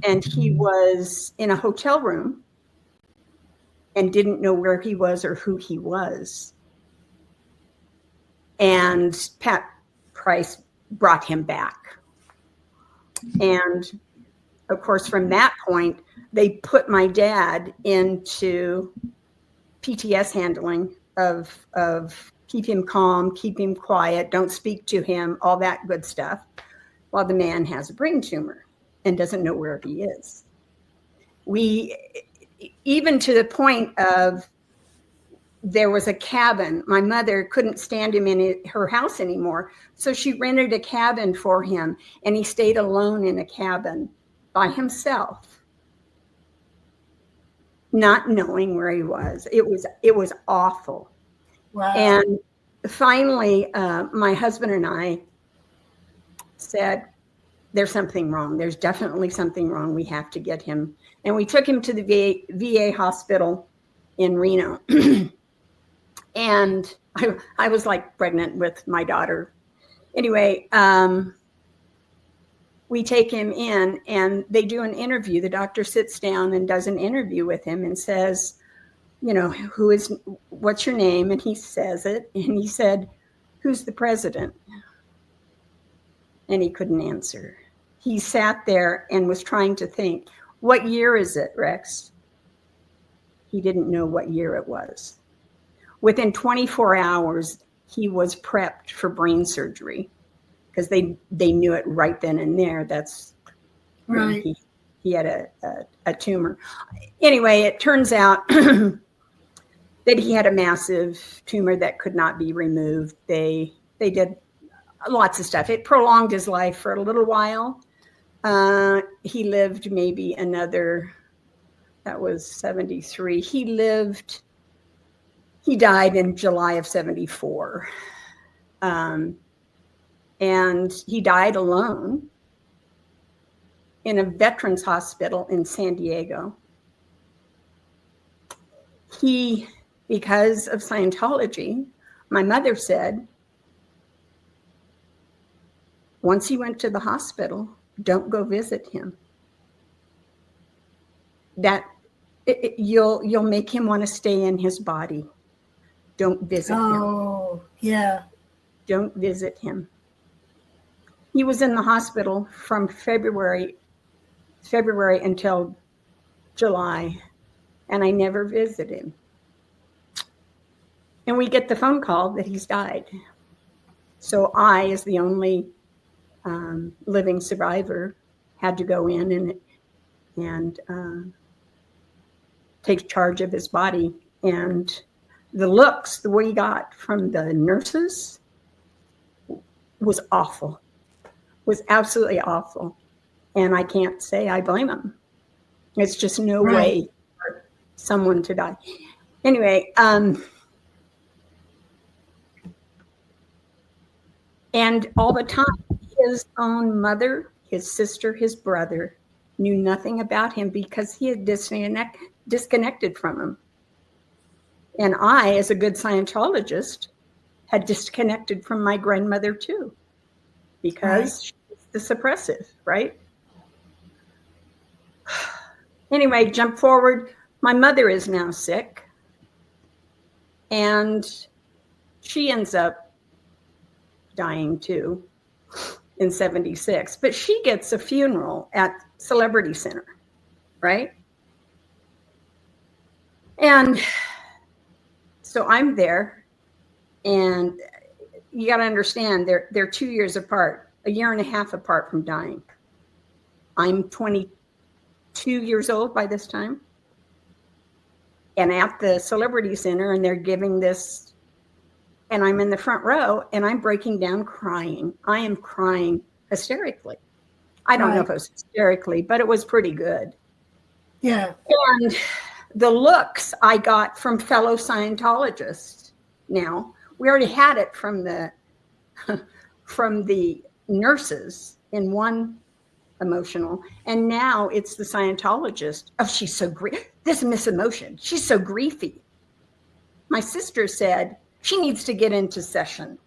And he was in a hotel room and didn't know where he was or who he was. And Pat Price brought him back. And of course, from that point, they put my dad into PTS handling of keep him calm, keep him quiet, don't speak to him, all that good stuff, while the man has a brain tumor and doesn't know where he is. We, even to the point of, there was a cabin. My mother couldn't stand him in her house anymore. So she rented a cabin for him, and he stayed alone in a cabin by himself, not knowing where he was. It was awful. Wow. And finally, my husband and I said, there's something wrong. There's definitely something wrong. We have to get him. And we took him to the VA hospital in Reno. And I was like pregnant with my daughter. Anyway, we take him in and they do an interview. The doctor sits down and does an interview with him and says, you know, what's your name? And he says it. And he said, who's the president? and he couldn't answer. He sat there and was trying to think, what year is it, Rex? He didn't know what year it was. Within 24 hours, he was prepped for brain surgery because they knew it right then and there. That's right. He had a tumor. Anyway, it turns out that he had a massive tumor that could not be removed. They did lots of stuff. It prolonged his life for a little while. He lived maybe another, that was 73. He died in July of 74. And he died alone in a veterans hospital in San Diego. Because of Scientology, my mother said, once he went to the hospital, don't go visit him. You'll make him want to stay in his body. Don't visit him. Oh, yeah. Don't visit him. He was in the hospital from February until July, and I never visited him. And we get the phone call that he's died. So I, as the only living survivor, had to go in and take charge of his body. And the looks that we got from the nurses was awful, was absolutely awful. And I can't say I blame them. It's just no way for someone to die. Anyway, and all the time, his own mother, his sister, his brother knew nothing about him because he had disconnected from him. And I, as a good Scientologist, had disconnected from my grandmother too, because she's the suppressive, right? Anyway, jump forward. My mother is now sick, and she ends up dying too in 76. But she gets a funeral at Celebrity Center, right? And so I'm there, and you got to understand, they're 2 years apart, a year and a half apart from dying. I'm 22 years old by this time, and at the Celebrity Center, and they're giving this, and I'm in the front row, and I'm breaking down crying. I am crying hysterically. I don't know if it was hysterically, but it was pretty good. Yeah. And the looks I got from fellow Scientologists. Now, we already had it from the nurses in one emotional, and now it's the Scientologist. Oh, she's so this Miss Emotion, she's so griefy. My sister said she needs to get into session.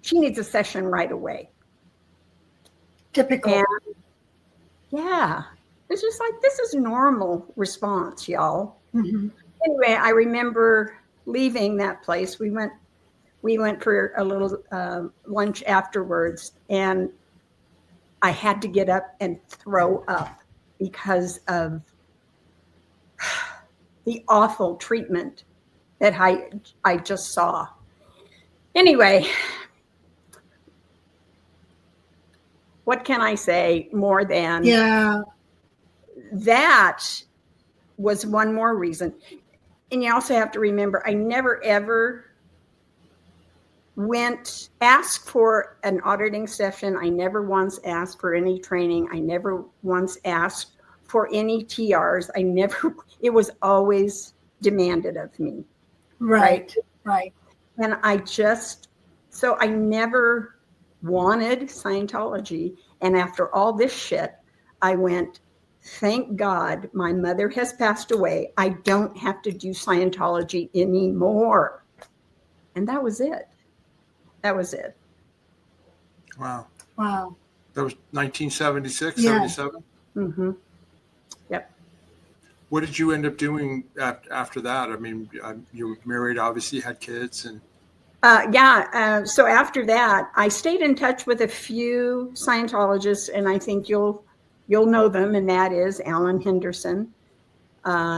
She needs a session right away. Typical. And yeah, it's just like, this is normal response, y'all. Mm-hmm. Anyway, I remember leaving that place. We went for a little lunch afterwards, and I had to get up and throw up because of the awful treatment that I just saw. Anyway, what can I say more than that was one more reason. And you also have to remember, I never ever asked for an auditing session. I never once asked for any training. I never once asked for any TRs. It was always demanded of me. Right. And I never wanted Scientology. And after all this shit, I went, thank God my mother has passed away. I don't have to do Scientology anymore. And that was it. Wow. That was 1976, Yeah. 77? Mm-hmm. Yep. What did you end up doing after that? I mean, you were married, obviously, had kids, and So after that, I stayed in touch with a few Scientologists, and I think you'll know them, and that is Alan Henderson.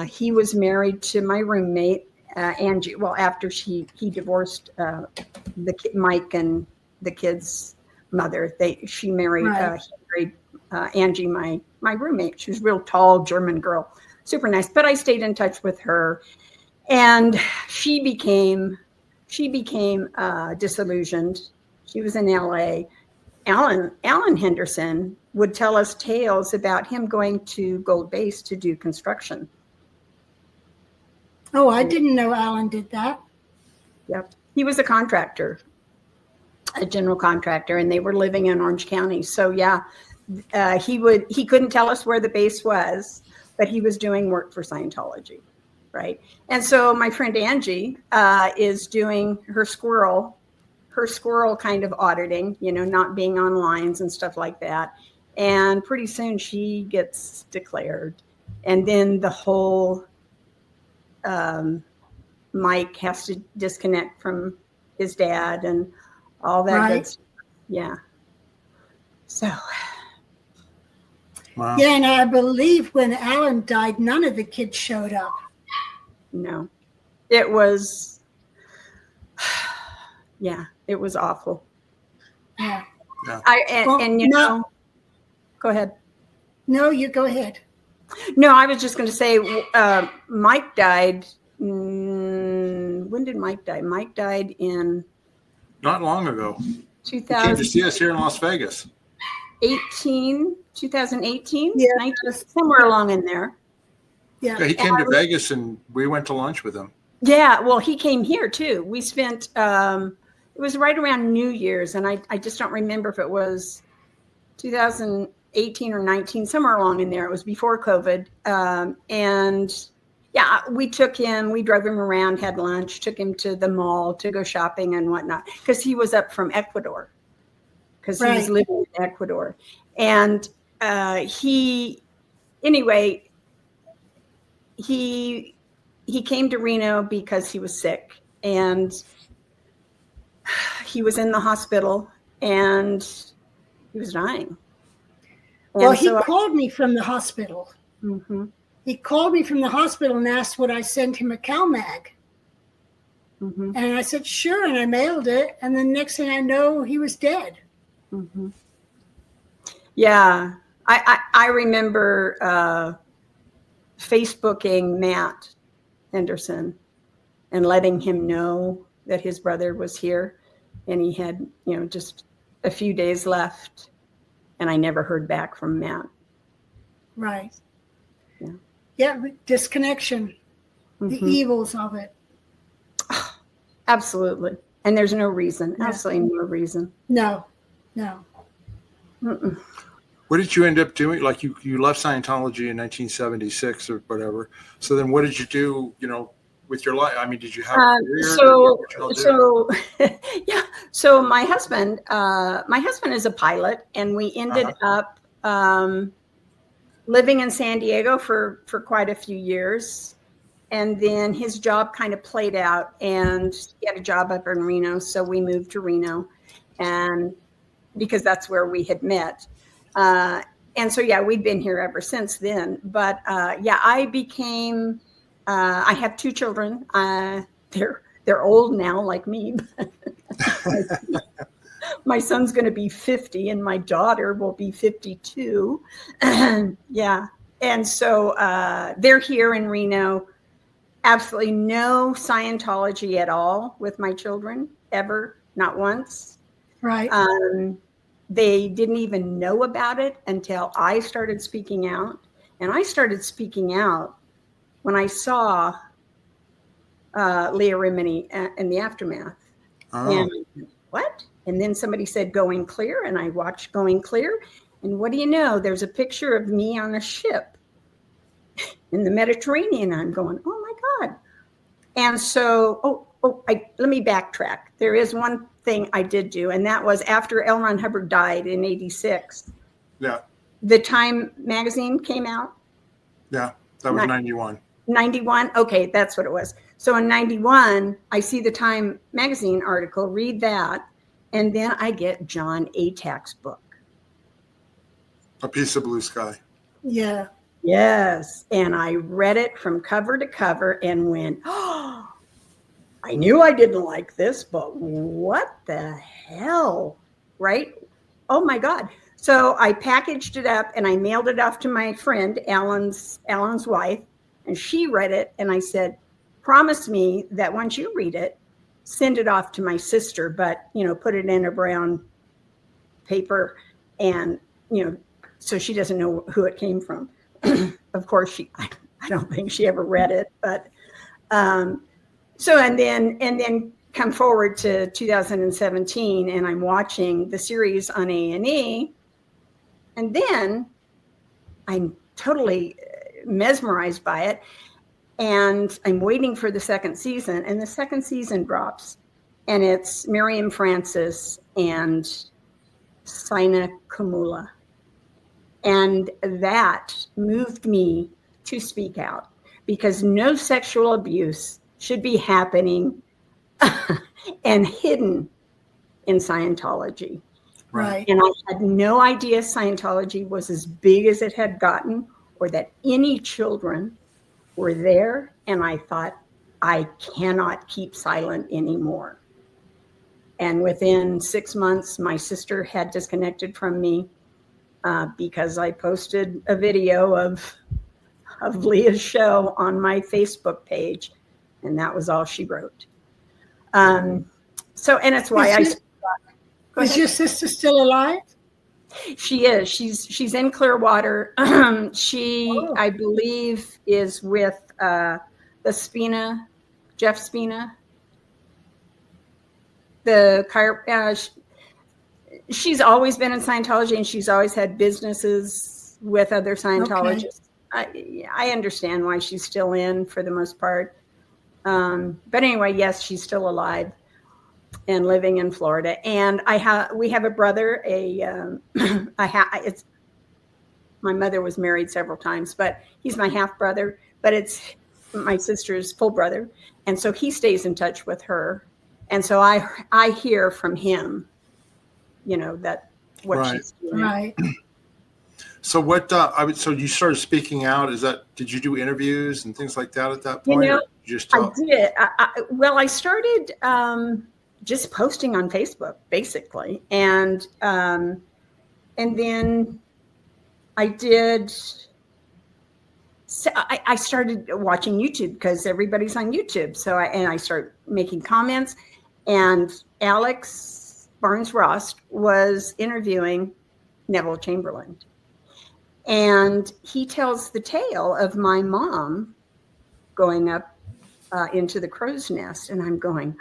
He was married to my roommate, Angie. Well, after he divorced Mike and the kids' mother, he married Angie, my roommate. She was a real tall German girl, super nice. But I stayed in touch with her, and she became disillusioned. She was in LA. Alan Henderson would tell us tales about him going to Gold Base to do construction. Oh, I didn't know Alan did that. Yep. He was a contractor, a general contractor, and they were living in Orange County. So yeah, he couldn't tell us where the base was, but he was doing work for Scientology. Right. And so my friend Angie is doing her squirrel kind of auditing, not being on lines and stuff like that. And pretty soon she gets declared. And then the whole Mike has to disconnect from his dad and all that good stuff. Yeah. So. Wow. Yeah, and I believe when Alan died, none of the kids showed up. No, it was, it was awful. Yeah. Go ahead. No, you go ahead. No, I was just going to say, Mike died. When did Mike die? Mike died in. Not long ago. 2000. He came to see us here in Las Vegas. 2018? Yeah. 19, somewhere along in there. Yeah, he came to Vegas and we went to lunch with him. Yeah, well, he came here too. We spent, it was right around New Year's, and I just don't remember if it was 2018 or 19, somewhere along in there. It was before COVID. And yeah, we drove him around, had lunch, took him to the mall to go shopping and whatnot, because he was up from Ecuador, because he was living in Ecuador. And he came to Reno because he was sick, and he was in the hospital and he was dying. Well, he called me from the hospital. Mm-hmm. He called me from the hospital and asked would I send him a CalMag. Mm-hmm. And I said, sure. And I mailed it. And the next thing I know, he was dead. Mm-hmm. Yeah. I remember Facebooking Matt Henderson and letting him know that his brother was here, and he had, just a few days left, and I never heard back from Matt. Right. Yeah. Yeah. Disconnection, the evils of it. Absolutely. And there's no reason, absolutely no reason. No. Mm-mm. What did you end up doing? Like you left Scientology in 1976 or whatever. So then what did you do, with your life? I mean, did you have a career? So my husband is a pilot, and we ended up living in San Diego for quite a few years. And then his job kind of played out, and he had a job up in Reno. So we moved to Reno, and because that's where we had met. And so, we've been here ever since then. But I became, I have two children. They're old now, like me. My son's going to be 50 and my daughter will be 52. Yeah. And so they're here in Reno. Absolutely no Scientology at all with my children, ever, not once. Right. They didn't even know about it until I started speaking out. And I started speaking out when I saw Leah Remini in the aftermath. Oh. And what? And then somebody said Going Clear, and I watched Going Clear. And what do you know? There's a picture of me on a ship in the Mediterranean. I'm going, oh my God. And so, let me backtrack. There is one thing I did do, and that was after L. Ron Hubbard died in 86. Yeah. The Time magazine came out. Yeah, that was 91. 91? Okay, that's what it was. So in 91, I see the Time magazine article, read that, and then I get John Atack's book. A Piece of Blue Sky. Yeah. Yes. And I read it from cover to cover and went, oh, I knew I didn't like this, but what the hell? Right? Oh my God. So I packaged it up and I mailed it off to my friend, Alan's wife, and she read it. And I said, promise me that once you read it, send it off to my sister, but, put it in a brown paper and, so she doesn't know who it came from. Of course, I don't think she ever read it, but, so, and then come forward to 2017 and I'm watching the series on A&E. And then I'm totally mesmerized by it. And I'm waiting for the second season. And the second season drops. And it's Miriam Francis and Sina Kamula. And that moved me to speak out. Because no sexual abuse should be happening and hidden in Scientology. Right. And I had no idea Scientology was as big as it had gotten or that any children were there. And I thought, I cannot keep silent anymore. And within 6 months, my sister had disconnected from me because I posted a video of Leah's show on my Facebook page. And that was all she wrote. And it's why Is your sister still alive? She is. She's in Clearwater. I believe, is with Jeff Spina. She's always been in Scientology, and she's always had businesses with other Scientologists. Okay. I understand why she's still in for the most part. But anyway, yes, she's still alive and living in Florida. And we have a brother, my mother was married several times, but he's my half brother, but it's my sister's full brother. And so he stays in touch with her. And so I hear from him, that what she's doing. Right. So so you started speaking out. Did you do interviews and things like that at that point? I did. I started just posting on Facebook, basically, and then I did. So I started watching YouTube because everybody's on YouTube. So I started making comments, and Alex Barnes-Ross was interviewing Neville Chamberlain, and he tells the tale of my mom going up into the crow's nest, and I'm going,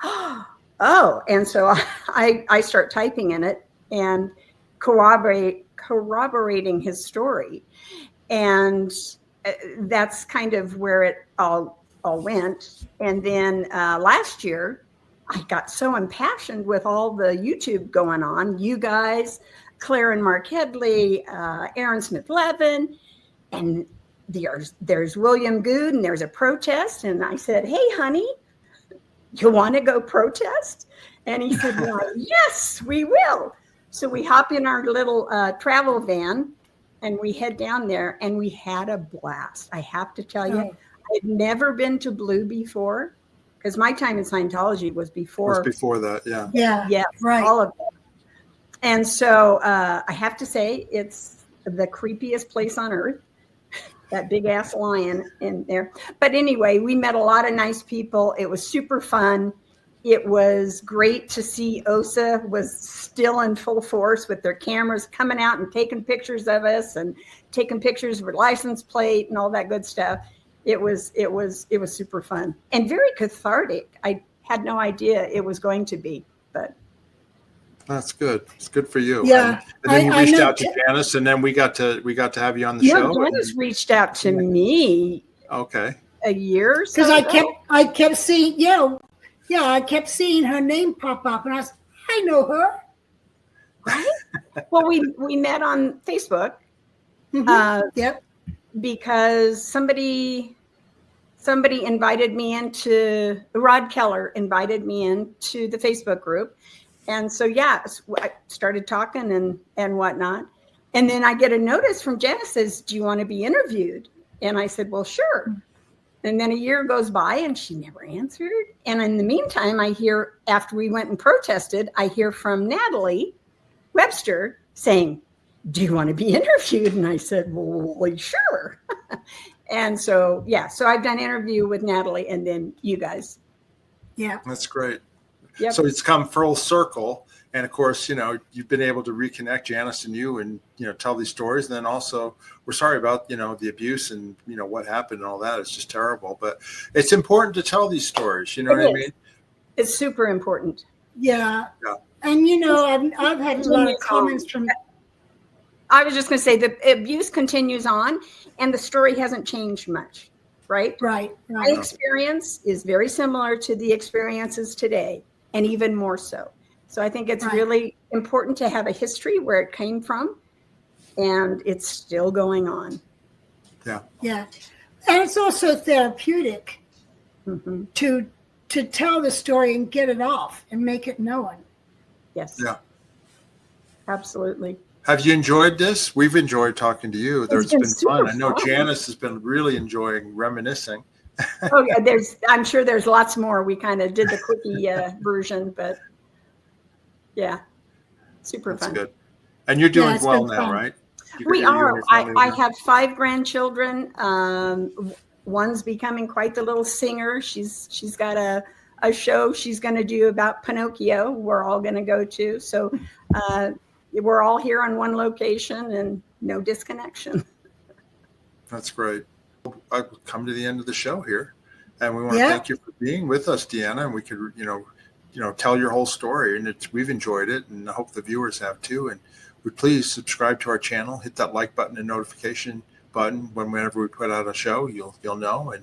oh, and so I start typing in it and corroborating his story, and that's kind of where it all went. And then last year, I got so impassioned with all the YouTube going on, you guys, Claire and Mark Headley, Aaron Smith-Levin, and there's William Good, and there's a protest. And I said, hey, honey, you want to go protest? And he said, well, yes, we will. So we hop in our little travel van and we head down there, and we had a blast. I have to tell you, I'd never been to Blue before, because my time in Scientology was before. It was before that, yeah. Yeah, right. All of it. And so I have to say, it's the creepiest place on earth. That big ass lion in there. But anyway, we met a lot of nice people. It was super fun. It was great to see OSA was still in full force with their cameras coming out and taking pictures of us and taking pictures of our license plate and all that good stuff. It was super fun and very cathartic. I had no idea it was going to be, but that's good. It's good for you. Yeah. And then you reached out to Janice, and then we got to have you on the show. Janice reached out to me. Okay. A year or so. Because I kept seeing, I kept seeing her name pop up, and I know her. Right? Well, we met on Facebook. Mm-hmm. Yep. Because somebody somebody invited me into, Rod Keller invited me into the Facebook group. And so, yeah, I started talking and whatnot. And then I get a notice from Janice says, do you want to be interviewed? And I said, well, sure. And then a year goes by and she never answered. And in the meantime, I hear, after we went and protested, I hear from Natalie Webster saying, do you want to be interviewed? And I said, well, sure. And so, yeah, so I've done interview with Natalie and then you guys. Yeah. That's great. Yep. So it's come full circle. And of course, you've been able to reconnect Janice and you and, tell these stories. And then also we're sorry about, the abuse and, what happened and all that. It's just terrible. But it's important to tell these stories. You know what I mean? It's super important. Yeah. And, I've had a lot of comments from. I was just going to say the abuse continues on and the story hasn't changed much. Right? Right. My experience is very similar to the experiences today and even more so. So I think it's really important to have a history where it came from and it's still going on. Yeah. Yeah. And it's also therapeutic to tell the story and get it off and make it known. Yes. Yeah. I'm Have you enjoyed this? We've enjoyed talking to you. It's been fun. I know fun. Janice has been really enjoying reminiscing. Oh yeah, I'm sure there's lots more. We kind of did the quickie version, but yeah, super fun. That's good. And you're doing well now, fun. Right? We are. I have 5 grandchildren. One's becoming quite the little singer. She's got a show she's going to do about Pinocchio. We're all going to go to. So we're all here on one location and no disconnection. That's great. I've come to the end of the show here, and we want to thank you for being with us, Deanna. And we could, tell your whole story, and we've enjoyed it, and I hope the viewers have too. And would please subscribe to our channel, hit that like button and notification button whenever we put out a show. You'll know,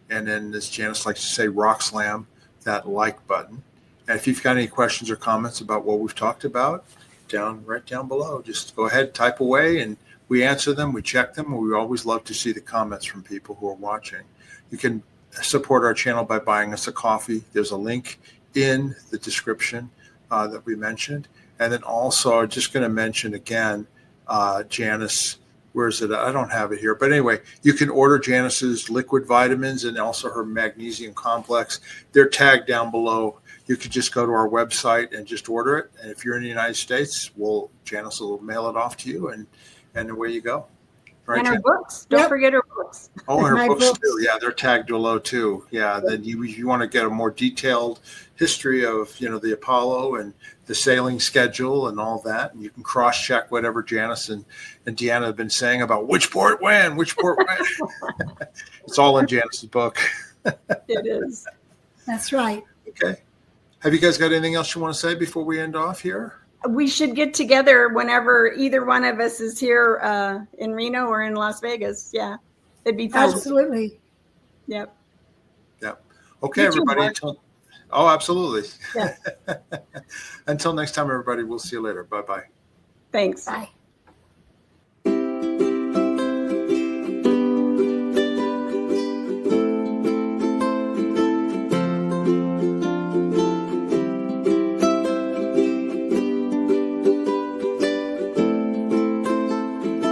and then as Janice likes to say, rock slam that like button. And if you've got any questions or comments about what we've talked about, right down below, just go ahead, type away, and we answer them, we check them, and we always love to see the comments from people who are watching. You can support our channel by buying us a coffee. There's a link in the description that we mentioned. And then also, I'm just going to mention again, Janice, where is it? I don't have it here. But anyway, you can order Janice's liquid vitamins and also her magnesium complex. They're tagged down below. You could just go to our website and just order it. And if you're in the United States, Janice will mail it off to you, and away you go. Right, and her books. Don't forget her books. Oh, and her books too. Yeah, they're tagged below too. Yeah, then you want to get a more detailed history of the Apollo and the sailing schedule and all that, and you can cross-check whatever Janice and Deanna have been saying about which port when. It's all in Janice's book. It is. That's right. Okay. Have you guys got anything else you want to say before we end off here? We should get together whenever either one of us is here in Reno or in Las Vegas. Yeah, it'd be fun. Absolutely. Yep. Okay, everybody. Absolutely. Yeah. Until next time, everybody. We'll see you later. Bye-bye. Thanks. Bye.